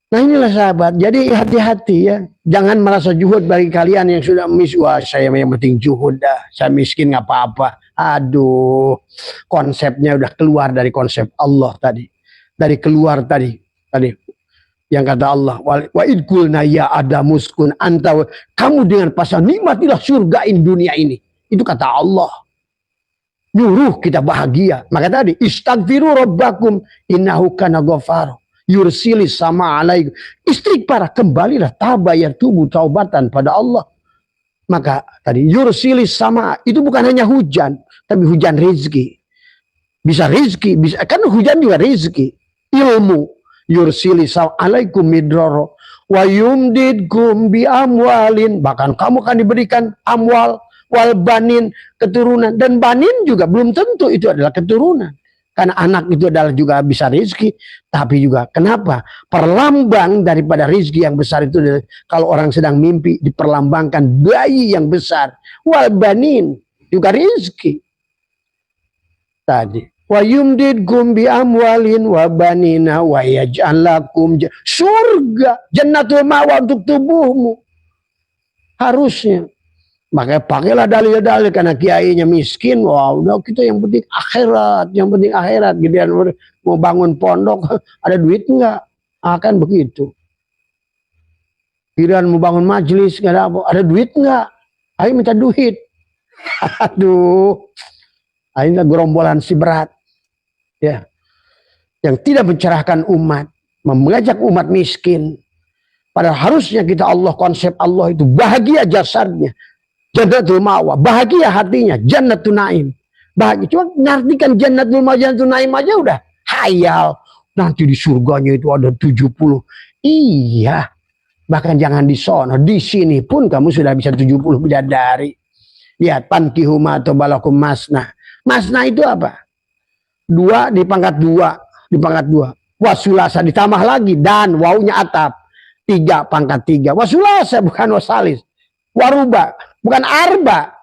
Nah inilah sahabat, jadi hati-hati ya. Jangan merasa juhud bagi kalian yang sudah wah saya yang penting juhud dah. Saya miskin nggak apa-apa. Aduh, konsepnya udah keluar dari konsep Allah tadi. Dari keluar tadi yang kata Allah, wa idkulna ya adamuskun anta, kamu dengan pasal nikmatilah surga ini dunia ini. Itu kata Allah. Nyuruh kita bahagia. Maka tadi istaghfiru rabbakum innahu kana ghafar. Yursilis sama alaikum. Istighfar, kembalilah tabayar tubuh taubatan pada Allah. Maka tadi yursilis sama itu bukan hanya hujan, tapi hujan rezeki. Bisa rezeki, bisa kan hujan juga rezeki. Ilmu yursilis sama alaikum midraro wa yumdidkum bi amwalin, bahkan kamu akan diberikan amwal wal banin, keturunan. Dan banin juga belum tentu itu adalah keturunan. Karena anak itu adalah juga bisa rezeki, tapi juga kenapa? Perlambang daripada rezeki yang besar itu adalah kalau orang sedang mimpi diperlambangkan bayi yang besar. Wal banin juga rezeki. Tadi wa yumdidkum bi amwalin wa banina wa yaj'al lakum surga, jannatul ma'wa untuk tubuhmu. Harusnya. Makanya pakailah dalil-dalil karena kiainya miskin. Wah, udah kita yang penting akhirat, Giliran mau bangun pondok, ada duit enggak? Akan begitu. Giliran mau bangun majelis, enggak ada duit enggak? Ayo minta duit. Aduh. Ini gerombolan si berat. Ya. Yang tidak mencerahkan umat, mengajak umat miskin. Padahal harusnya kita Allah, konsep Allah itu bahagia jasadnya. Jannatul ma'wa, bahagia hatinya, jannatun na'im. bahagia. Cuma ngartikan jannatul majannatul naim aja udah hayal. Nanti di surganya itu ada 70. Iya. Bahkan jangan di sono, di sini pun kamu sudah bisa 70 bidadari. Lihat pankihu ma balakum masna. Masna itu apa? 2 di pangkat 2, di pangkat 2. Wasulasa ditambah lagi dan wawunya atap. 3 pangkat 3. Wasulasa bukan wasalis. Waruba bukan arba.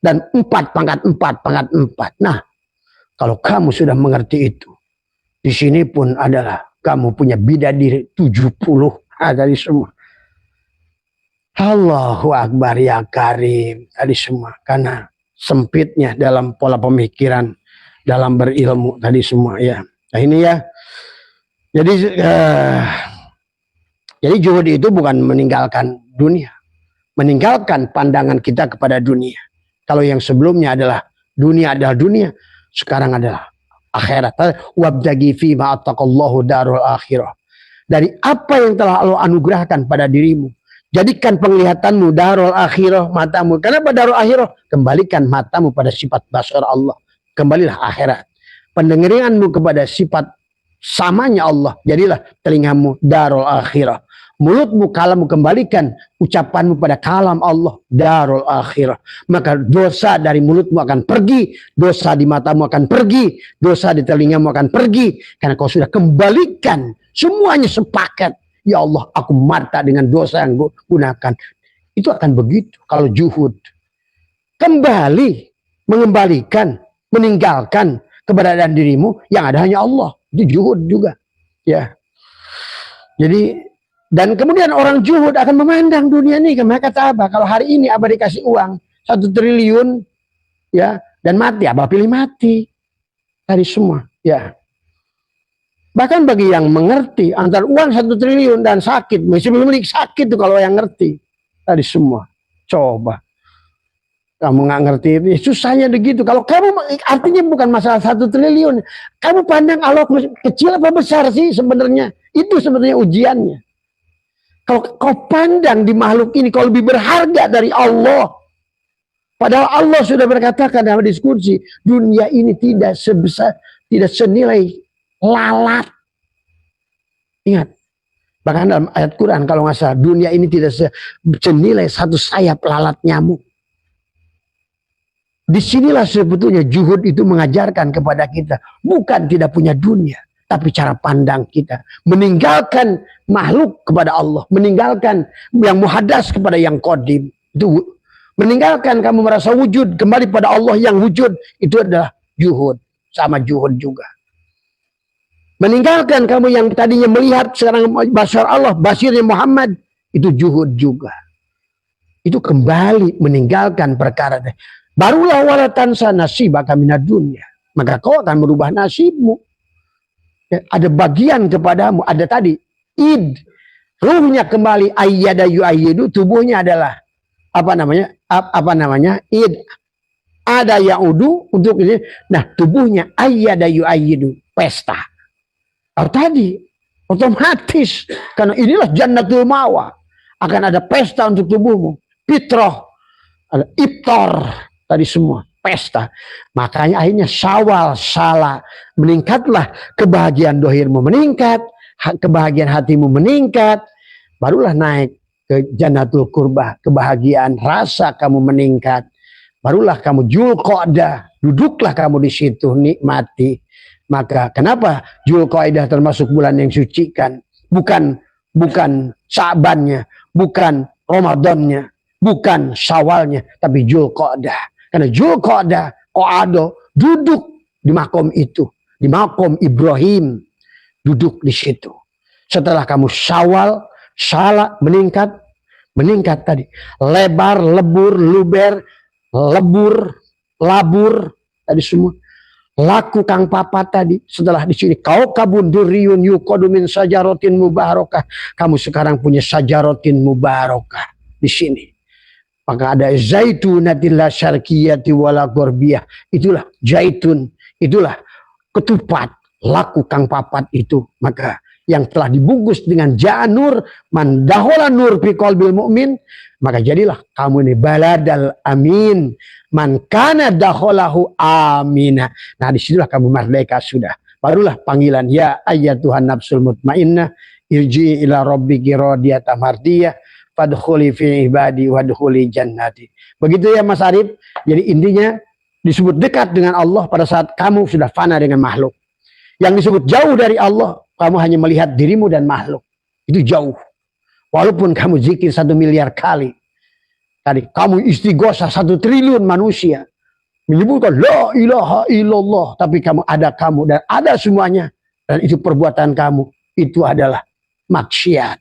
Dan 4 pangkat 4, pangkat 4. Nah, kalau kamu sudah mengerti itu, di sini pun adalah kamu punya bidadari 70. Dari semua. Allahu Akbar ya Karim. Tadi semua. Karena sempitnya dalam pola pemikiran, dalam berilmu tadi semua ya. Nah ini ya. Jadi juhud itu bukan meninggalkan dunia. Meninggalkan pandangan kita kepada dunia. Kalau yang sebelumnya adalah dunia, sekarang adalah akhirat. Wabtaghi fi ma ataqallahu darul akhirah. Dari apa yang telah Allah anugerahkan pada dirimu, jadikan penglihatanmu darul akhirah, matamu. Kenapa darul akhirah? Kembalikan matamu pada sifat basar Allah. Kembalilah akhirat. Pendengaranmu kepada sifat samanya Allah. Jadilah telingamu darul akhirah. Mulutmu, kalammu, kembalikan ucapanmu pada kalam Allah, darul akhirah. Maka dosa dari mulutmu akan pergi, dosa di matamu akan pergi, dosa di telingamu akan pergi. Karena kau sudah kembalikan, semuanya sepakat. Ya Allah, aku marta dengan dosa yang gue gunakan. Itu akan begitu kalau juhud. Kembali, mengembalikan, meninggalkan keberadaan dirimu, yang ada hanya Allah. Itu juhud juga. Ya. Jadi, dan kemudian orang juhud akan memandang dunia ini. Mereka kata apa? Kalau hari ini Abah dikasih uang 1 triliun, ya, dan mati, Abah pilih mati. Tadi semua, ya. Bahkan bagi yang mengerti antara uang 1 triliun dan sakit, masih memiliki sakit itu kalau yang ngerti. Tadi semua. Coba. Kamu nggak ngerti itu, susahnya begitu. Kalau kamu, artinya bukan masalah 1 triliun. Kamu pandang Allah kecil apa besar sih sebenarnya? Itu sebenarnya ujiannya. Kalau kau pandang di makhluk ini, kau lebih berharga dari Allah. Padahal Allah sudah berkatakan dalam diskusi, dunia ini tidak sebesar, tidak senilai lalat. Ingat, bahkan dalam ayat Quran kalau nggak salah, dunia ini tidak senilai 1 sayap lalat nyamuk. Disinilah sebetulnya juhud itu mengajarkan kepada kita, bukan tidak punya dunia, tapi cara pandang kita. Meninggalkan makhluk kepada Allah. Meninggalkan yang muhadas kepada yang qadim. Itu meninggalkan kamu merasa wujud. Kembali pada Allah yang wujud. Itu adalah juhud. Sama juhud juga. Meninggalkan kamu yang tadinya melihat sekarang basar Allah. Basirnya Muhammad. Itu juhud juga. Itu kembali meninggalkan perkara. Barulah walatansa nasibaka minad dunya. Maka kau akan merubah nasibmu. Ya, ada bagian kepadamu, ada tadi id, ruhnya kembali ayyada yu'ayyidu, tubuhnya adalah apa namanya id, ada ya'udu untuk ini. Nah, tubuhnya ayyada yu'ayyidu, pesta. Kalau tadi otomatis karena inilah jannatul mawa, akan ada pesta untuk tubuhmu, fitrah, ada iftar, tadi semua pesta. Makanya akhirnya syawal salah, meningkatlah kebahagiaan dohirmu meningkat, kebahagiaan hatimu meningkat, barulah naik ke jannatul qurbah, kebahagiaan rasa kamu meningkat, barulah kamu Dzulqa'dah, duduklah kamu di situ nikmati. Maka kenapa Dzulqa'dah termasuk bulan yang sucikan? Bukan Sya'bannya, bukan Ramadannya, bukan Syawalnya, tapi Dzulqa'dah. Karena Dzulqa'dah, Qa'ado, duduk di makom itu. Di makom Ibrahim. Duduk di situ. Setelah kamu Syawal, salah, meningkat tadi. Lebar, lebur, luber, lebur, labur, tadi semua. Laku kang papat tadi. Setelah di sini, kau kabun duriyun yuqadu min sajarotin mubarakah. Kamu sekarang punya sajarotin mubarakah di sini. Maka ada zaitunatilla syarqiyati wala gorbiyah. Itulah zaitun. Itulah ketupat. Laku kang papat itu. Maka yang telah dibungkus dengan janur, man dahola nur fi qalbil mu'min, maka jadilah kamu ini baladal amin, man kana dakholahu amina. Nah, disitulah kamu merdeka sudah. Barulah panggilan ya ayyatuhan nafsul mutmainnah irji ila rabbiki radiyatan mardiyah fadkhuli fi ibadi wadkhuli jannati. Begitu ya Mas Arif. Jadi intinya disebut dekat dengan Allah pada saat kamu sudah fana dengan makhluk. Yang disebut jauh dari Allah, kamu hanya melihat dirimu dan makhluk. Itu jauh. Walaupun kamu zikir 1 miliar kali. Tadi kamu istighosah 1 triliun manusia. Menyebutkan la ilaha illallah. Tapi kamu dan ada semuanya. Dan itu perbuatan kamu. Itu adalah maksiat.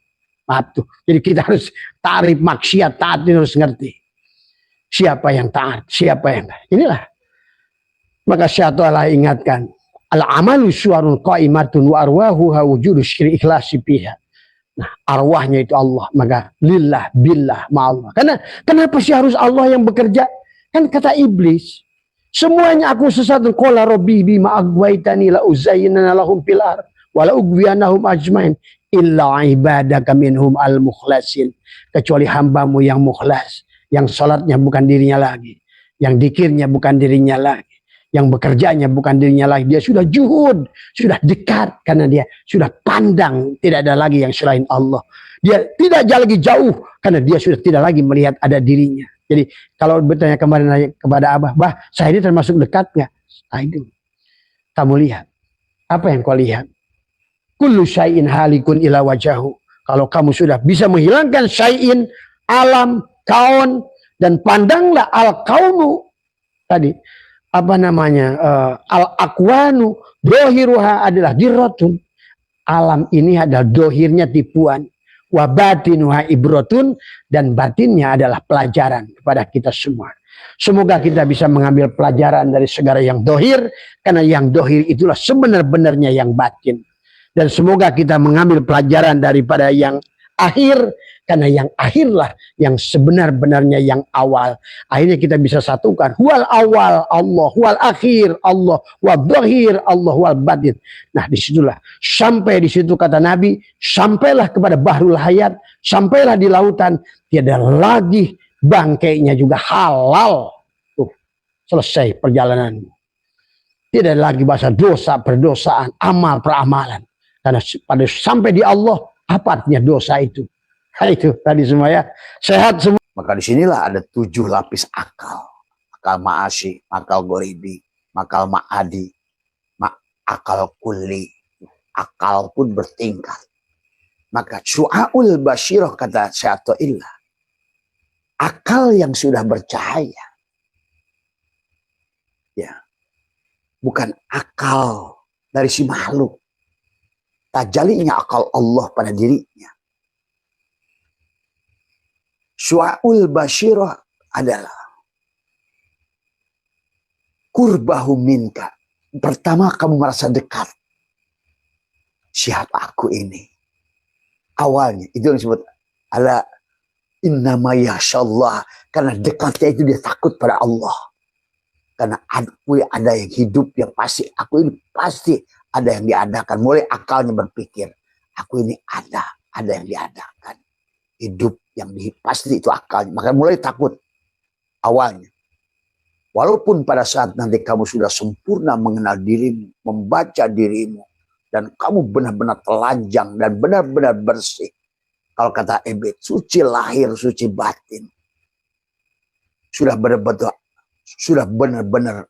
Maaf tuh. Jadi kita harus tarif maksiat, taat itu harus ngerti. Siapa yang taat, siapa yang taat. Inilah. Maka syaitanlah ingatkan. Al-amalu suarun qaimatun wa arwahuha wujudu syiri ikhlasi piha. Nah, arwahnya itu Allah. Maka lillah, billah, ma'allah. Karena kenapa sih harus Allah yang bekerja? Kan kata iblis. Semuanya aku sesat. Qala rabbi bima agwaitani la uzayyinana lahum fil ardh wa la ugwiyanahum ajmain illa ibadaka minhum al-mukhlasin. Kecuali hambamu yang mukhlas. Yang salatnya bukan dirinya lagi. Yang dikirnya bukan dirinya lagi. Yang bekerjanya bukan dirinya lagi. Dia sudah juhud, sudah dekat. Karena dia sudah pandang. Tidak ada lagi yang selain Allah. Dia tidak lagi jauh. Karena dia sudah tidak lagi melihat ada dirinya. Jadi kalau bertanya kemarin kepada Abah, Bah, saya ini termasuk dekat nggak? Nah, itu. Kamu lihat. Apa yang kau lihat? Kullu syai'in halikun ila wajahu. Kalau kamu sudah bisa menghilangkan syai'in, alam, kaun, dan pandanglah al-kaumu. Tadi. Apa namanya, al-akwanu dohiruha adalah dirotun. Alam ini adalah dohirnya tipuan. Wabatinuha ibrotun, dan batinnya adalah pelajaran kepada kita semua. Semoga kita bisa mengambil pelajaran dari segala yang dohir, karena yang dohir itulah sebenar-benarnya yang batin. Dan semoga kita mengambil pelajaran daripada yang akhir, karena yang akhirlah yang sebenar-benarnya yang awal. Akhirnya kita bisa satukan. Huwal awal Allah, huwal akhir Allah, wal dhahir Allah, wal batin. Nah, disitulah. Sampai di situ kata Nabi, sampailah kepada bahrul hayat, sampailah di lautan, tiada lagi bangkainya juga halal. Tuh, selesai perjalanan. Tidak lagi bahasa dosa, perdosaan, amal, peramalan. Karena pada sampai di Allah, apa artinya dosa itu? Nah, itu tadi semua ya. Sehat semua. Maka disinilah ada 7 lapis akal. Akal ma'asyi, akal goribi, akal ma'adi, akal kulli. Akal pun bertingkat. Maka syu'aul basyirah kata Syaitanillah. Akal yang sudah bercahaya. Ya. Bukan akal dari si makhluk. Tajalinya akal Allah pada dirinya. Syu'aul basyirah adalah kurbahu minka. Pertama kamu merasa dekat. Siapa aku ini? Awalnya itu yang disebut ala innama yasyallah. Karena dekatnya itu dia takut pada Allah. Karena aku ada yang hidup yang pasti. Aku ini pasti ada yang diadakan. Mulai akalnya berpikir. Aku ini ada yang diadakan. Hidup yang pasti itu akalnya. Maka mulai takut awalnya. Walaupun pada saat nanti kamu sudah sempurna mengenal dirimu, membaca dirimu, dan kamu benar-benar telanjang dan benar-benar bersih. Kalau kata Ebed, suci lahir, suci batin. Sudah benar-benar,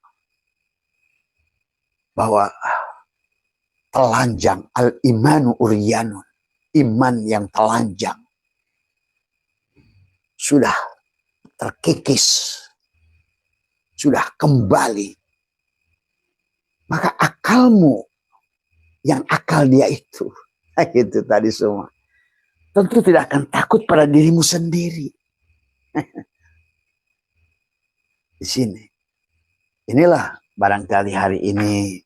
bahwa telanjang, al-imanu uryanun, iman yang telanjang. Sudah terkikis, sudah kembali. Maka akalmu, yang akal dia itu tadi semua, tentu tidak akan takut pada dirimu sendiri. Di sini, inilah barangkali hari ini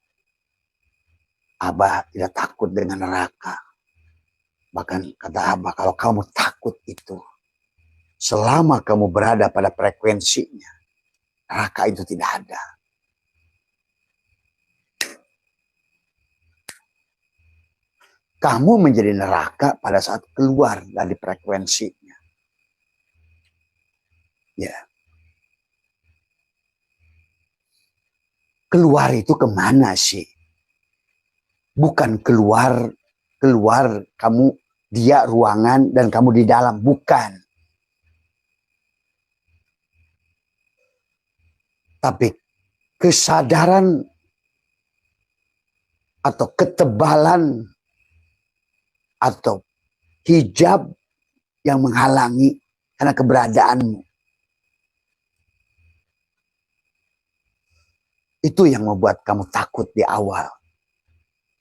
Abah tidak takut dengan neraka. Bahkan kata Abah, kalau kamu takut itu, selama kamu berada pada frekuensinya, neraka itu tidak ada. kamu menjadi neraka pada saat keluar dari frekuensinya. Ya. Keluar itu kemana sih? Bukan keluar kamu dia ruangan dan kamu di dalam, bukan. Tapi kesadaran atau ketebalan atau hijab yang menghalangi karena keberadaanmu. Itu yang membuat kamu takut di awal.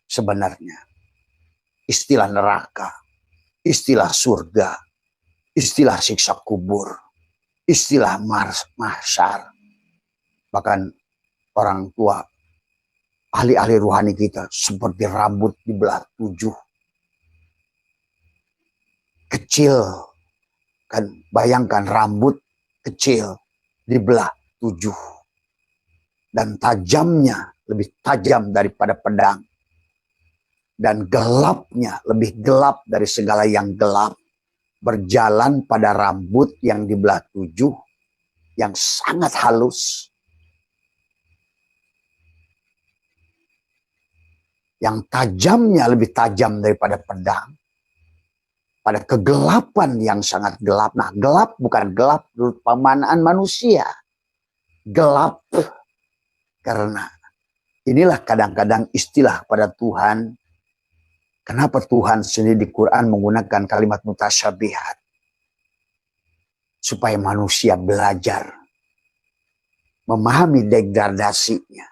Sebenarnya. Istilah neraka, istilah surga, istilah siksa kubur, istilah mahsyar. Bahkan orang tua, ahli-ahli ruhani kita seperti rambut dibelah 7. Kecil. Kan bayangkan rambut kecil dibelah 7. Dan tajamnya lebih tajam daripada pedang. Dan gelapnya lebih gelap dari segala yang gelap. Berjalan pada rambut yang dibelah 7. Yang sangat halus. Yang tajamnya lebih tajam daripada pedang. Pada kegelapan yang sangat gelap. Nah, gelap bukan gelap menurut pemanaan manusia. Gelap. Karena inilah kadang-kadang istilah pada Tuhan. Kenapa Tuhan sendiri di Quran menggunakan kalimat mutasyabihat? Supaya manusia belajar. Memahami degradasinya.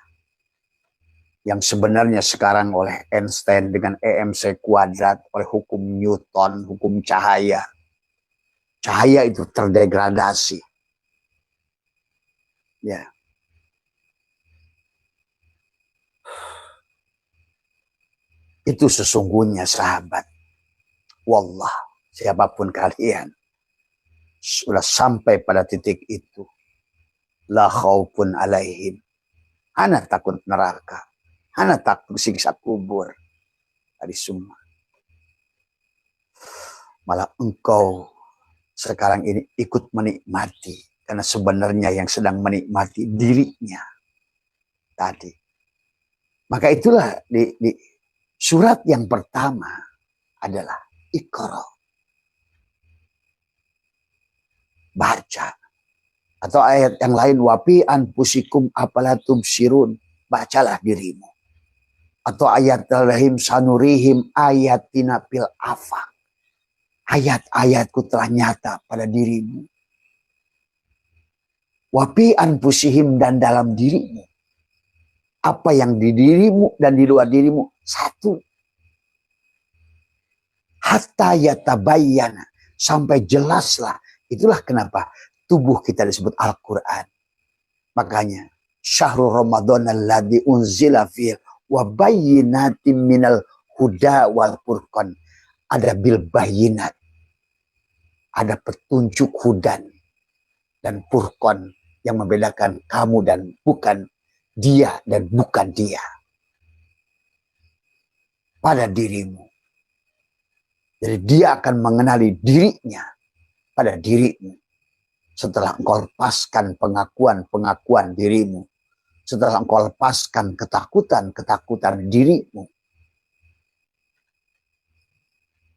Yang sebenarnya sekarang oleh Einstein dengan EMC kuadrat, oleh hukum Newton, hukum cahaya. Cahaya itu terdegradasi. Ya. Itu sesungguhnya sahabat. Wallah, siapapun kalian sudah sampai pada titik itu. La khaufun alaihim. Ana takut neraka. Ana takut siksa kubur. Tadi semua. Malah engkau sekarang ini ikut menikmati. Karena sebenarnya yang sedang menikmati dirinya. Tadi. Maka itulah di surat yang pertama adalah Iqra. Baca. Atau ayat yang lain, wapi anfusikum apalatum sirun. Bacalah dirimu. Atau ayat lahim sanurihim ayatina fil afaq. Ayat-ayatku telah nyata pada dirimu. Wapi anfusihim dan dalam dirimu. Apa yang di dirimu dan di luar dirimu satu. Hatta yatabayyana, sampai jelaslah. Itulah kenapa tubuh kita disebut Al-Quran. Makanya syahrul Ramadan alladzi unzila fihi wa bayyinatin minal huda wal furqan. Ada bil bayyinat. Ada petunjuk hudan dan furqan yang membedakan kamu dan bukan dia dan bukan dia. Pada dirimu. Jadi dia akan mengenali dirinya pada dirimu. Setelah engkau lepaskan pengakuan dirimu. Setelah engkau lepaskan ketakutan dirimu.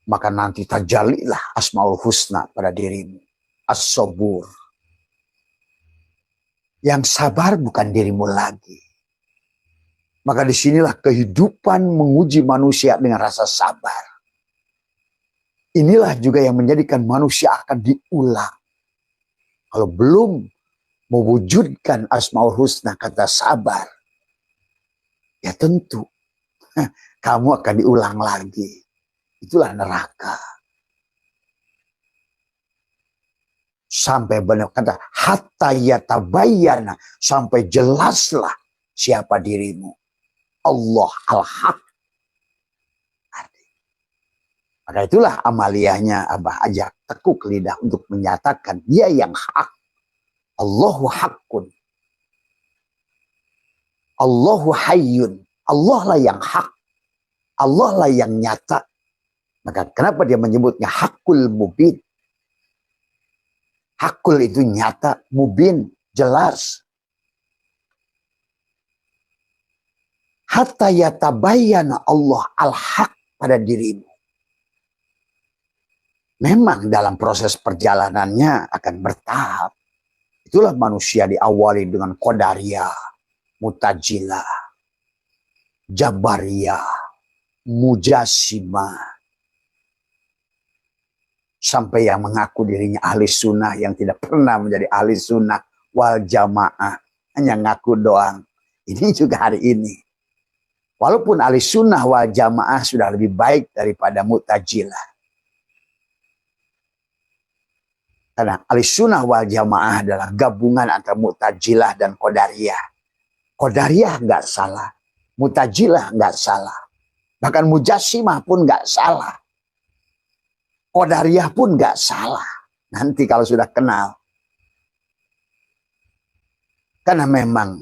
Maka nanti tajalilah Asmaul Husna pada dirimu. As-Sabur. Yang sabar bukan dirimu lagi. Maka disinilah kehidupan menguji manusia dengan rasa sabar. Inilah juga yang menjadikan manusia akan diulang. Kalau belum mewujudkan Asmaul Husna kata sabar, ya tentu kamu akan diulang lagi. Itulah neraka. Sampai benar kata hatta yatabayyana, sampai jelaslah siapa dirimu. Allah al-Haq. Maka itulah amaliyahnya Abah ajak tekuk lidah untuk menyatakan dia yang hak. Allahu haqqun. Allahu hayyun. Allah lah yang hak. Allah lah yang nyata. Maka kenapa dia menyebutnya hakul mubin? Hakul itu nyata, mubin, jelas. Hatta yatabayyana Allah al-haq pada dirimu. Memang dalam proses perjalanannya akan bertahap. Itulah manusia diawali dengan Qadariyah, Mu'tazilah, Jabariyah, Mujassimah. Sampai yang mengaku dirinya ahli sunnah yang tidak pernah menjadi ahli sunnah wal jamaah. Hanya ngaku doang. Ini juga hari ini. Walaupun ahli sunnah wal jamaah sudah lebih baik daripada Mu'tazilah. Karena ahli sunnah wal jamaah adalah gabungan antara Mu'tazilah dan Qadariyah. Qadariyah nggak salah. Mu'tazilah nggak salah. Bahkan Mujassimah pun nggak salah. Qadariyah pun nggak salah. Nanti kalau sudah kenal. Karena memang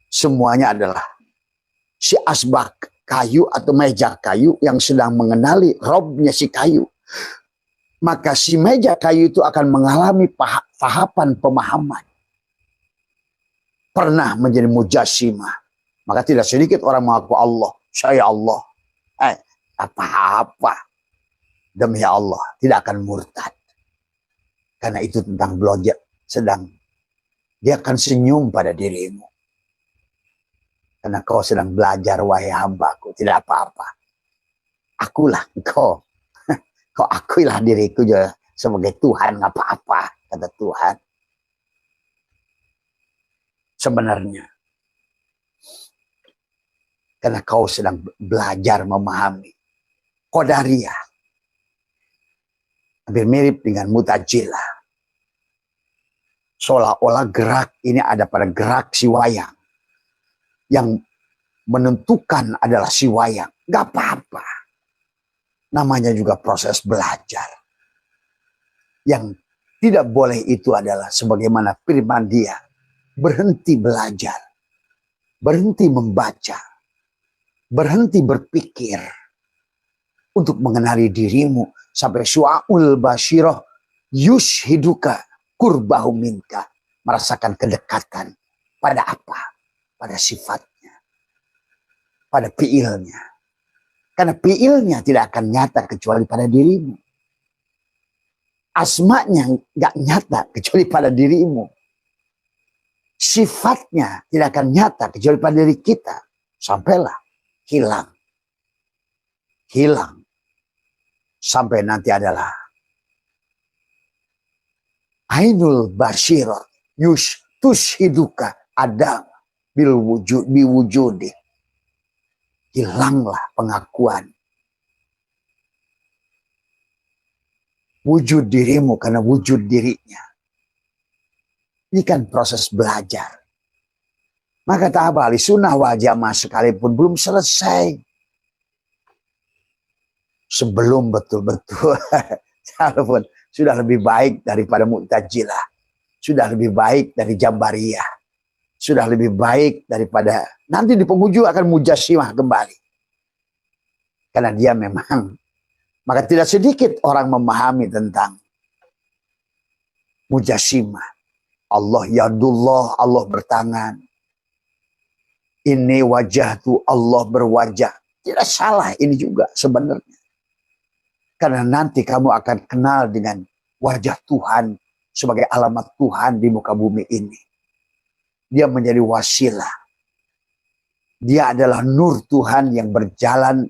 semuanya adalah si asbak kayu atau meja kayu yang sedang mengenali Robnya si kayu. Maka si meja kayu itu akan mengalami tahapan pemahaman. Pernah menjadi mujassimah. Maka tidak sedikit orang mengaku Allah. Saya Allah. Apa-apa. Demi Allah tidak akan murtad. Karena itu tentang belajar. Sedang dia akan senyum pada dirimu. Karena kau sedang belajar wahai hambaku. Tidak apa-apa. Akulah engkau. Kau akuilah diriku juga sebagai Tuhan. Gak apa-apa. Kata Tuhan. Sebenarnya. Karena kau sedang belajar memahami. Qadariyah. Hampir mirip dengan Mu'tazilah. Seolah-olah gerak ini ada pada gerak si wayang. Yang menentukan adalah si wayang. Gak apa-apa. Namanya juga proses belajar. Yang tidak boleh itu adalah sebagaimana firman dia. Berhenti belajar. Berhenti membaca. Berhenti berpikir. Untuk mengenali dirimu. Sampai syu'aul basyirah yushhiduka kurbahu minka. Merasakan kedekatan. Pada apa? Pada sifatnya. Pada fi'ilnya. Karena fi'ilnya tidak akan nyata kecuali pada dirimu. Asma'nya gak nyata kecuali pada dirimu. Sifatnya tidak akan nyata kecuali pada diri kita. Sampailah hilang. Hilang. Sampai nanti adalah ainul basyirah tushiduka adam bil wujud biwujudi. Hilanglah pengakuan wujud dirimu karena wujud dirinya. Ini kan proses belajar. Maka kata apa? Ahli sunnah wal jamaah sekalipun belum selesai. Sebelum betul-betul walaupun sudah lebih baik daripada Mu'tazilah, sudah lebih baik dari Jabariyah, sudah lebih baik daripada nanti di penghujung akan Mujassimah kembali. Karena dia memang, maka tidak sedikit orang memahami tentang Mujassimah. Allah yadullah, Allah bertangan. Ini wajah tu Allah berwajah. Tidak salah ini juga sebenarnya. Karena nanti kamu akan kenal dengan wajah Tuhan sebagai alamat Tuhan di muka bumi ini. Dia menjadi wasilah. Dia adalah nur Tuhan yang berjalan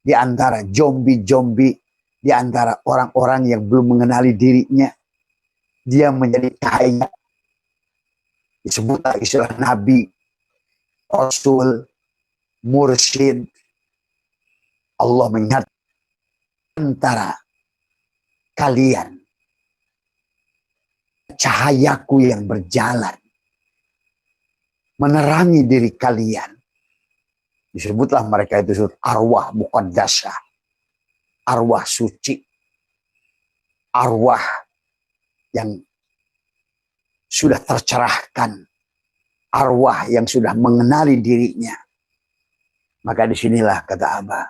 di antara zombie-zombie, di antara orang-orang yang belum mengenali dirinya. Dia menjadi cahaya. Disebutlah istilah Nabi, Rasul, Mursyid. Allah menyatakan antara kalian cahayaku yang berjalan menerangi diri kalian. Disebutlah mereka itu arwah muqaddasah, arwah suci, arwah yang sudah tercerahkan, arwah yang sudah mengenali dirinya. Maka disinilah kata Abah,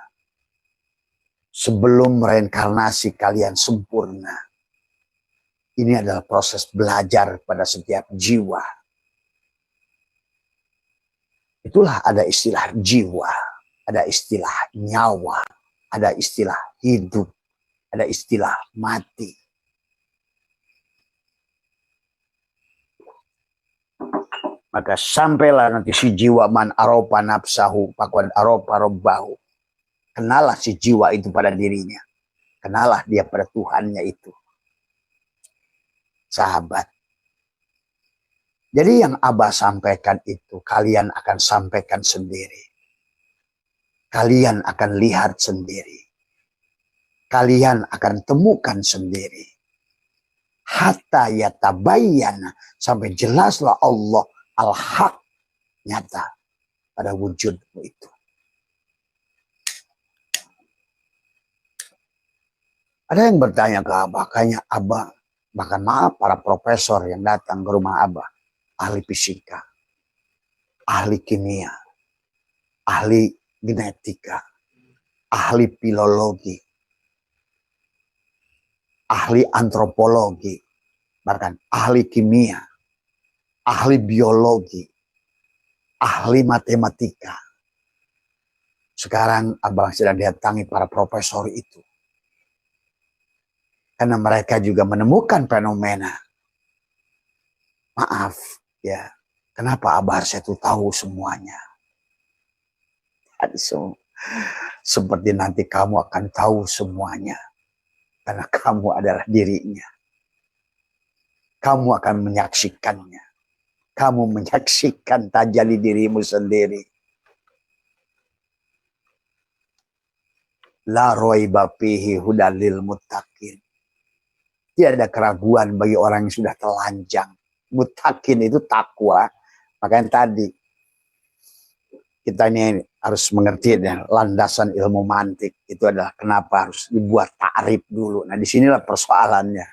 sebelum reinkarnasi kalian sempurna. Ini adalah proses belajar pada setiap jiwa. Itulah ada istilah jiwa, ada istilah nyawa, ada istilah hidup, ada istilah mati. Maka sampailah nanti si jiwa man aropa nafsahu pakwan aropa robbahu. Kenalah si jiwa itu pada dirinya. Kenalah dia pada Tuhannya itu. Sahabat. Jadi yang Abah sampaikan itu kalian akan sampaikan sendiri. Kalian akan lihat sendiri. Kalian akan temukan sendiri. Hatta yatabayyana, sampai jelaslah Allah al-haq nyata pada wujudmu itu. Ada yang bertanya ke Abah, kayaknya Abah, bahkan maaf para profesor yang datang ke rumah Abah, ahli fisika, ahli kimia, ahli genetika, ahli filologi, ahli antropologi, bahkan ahli kimia, ahli biologi, ahli matematika. Sekarang Abang sedang datangi para profesor itu. Karena mereka juga menemukan fenomena. Maaf, ya, kenapa Abah saya itu tahu semuanya? Seperti nanti kamu akan tahu semuanya. Karena kamu adalah dirinya. Kamu akan menyaksikannya. Kamu menyaksikan tajalli dirimu sendiri. La roiba fihi hudalil muttaqin. Tidak ada keraguan bagi orang yang sudah telanjang. Muttaqin itu takwa. Makanya tadi kita ini harus mengerti ya, landasan ilmu mantik itu adalah kenapa harus dibuat ta'rif dulu. Nah, disinilah persoalannya.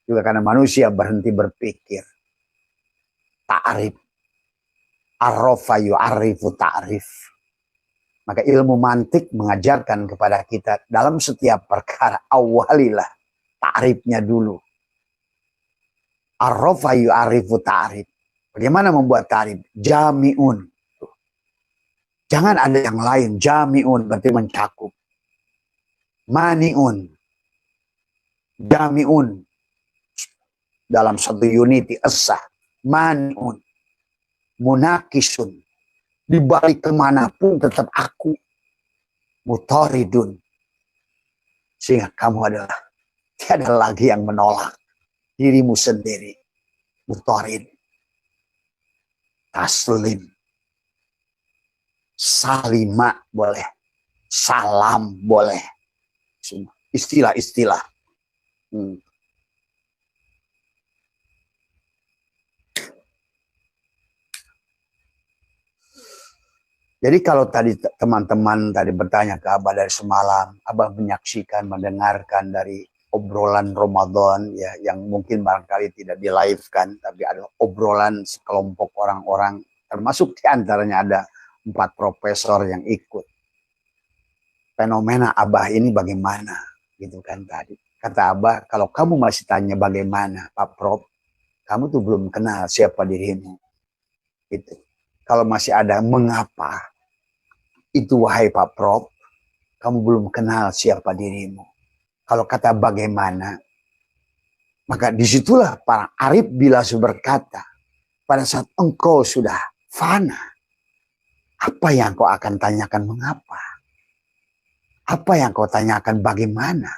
Juga karena manusia berhenti berpikir. Ta'rif. Arrofa yu'arifu ta'rif. Maka ilmu mantik mengajarkan kepada kita dalam setiap perkara awalilah ta'rifnya dulu. Arrofa yu'arifu ta'rif. Bagaimana membuat ta'rif? Jami'un. Jangan ada yang lain. Jami'un berarti mencakup. Mani'un. Jami'un. Dalam satu unity esah. Mani'un. Munakisun. Di balik kemanapun tetap aku. Mutaridun. Sehingga kamu adalah tiada lagi yang menolak dirimu sendiri. Mutarid. Taslim. Salima boleh. Salam boleh. Istilah-istilah. Jadi kalau tadi teman-teman tadi bertanya ke Abah dari semalam, Abah menyaksikan, mendengarkan dari obrolan Ramadan ya, yang mungkin barangkali tidak di live-kan, tapi ada obrolan sekelompok orang-orang, termasuk diantaranya ada 4 profesor yang ikut. Fenomena Abah ini bagaimana? Gitu kan tadi. Kata Abah, kalau kamu masih tanya bagaimana Pak Prof, kamu tuh belum kenal siapa dirimu. Gitu. Kalau masih ada mengapa, itu wahai Pak Prof, kamu belum kenal siapa dirimu. Kalau kata bagaimana, maka disitulah para arif bila berkata, pada saat engkau sudah fana, apa yang kau akan tanyakan mengapa? Apa yang kau tanyakan bagaimana?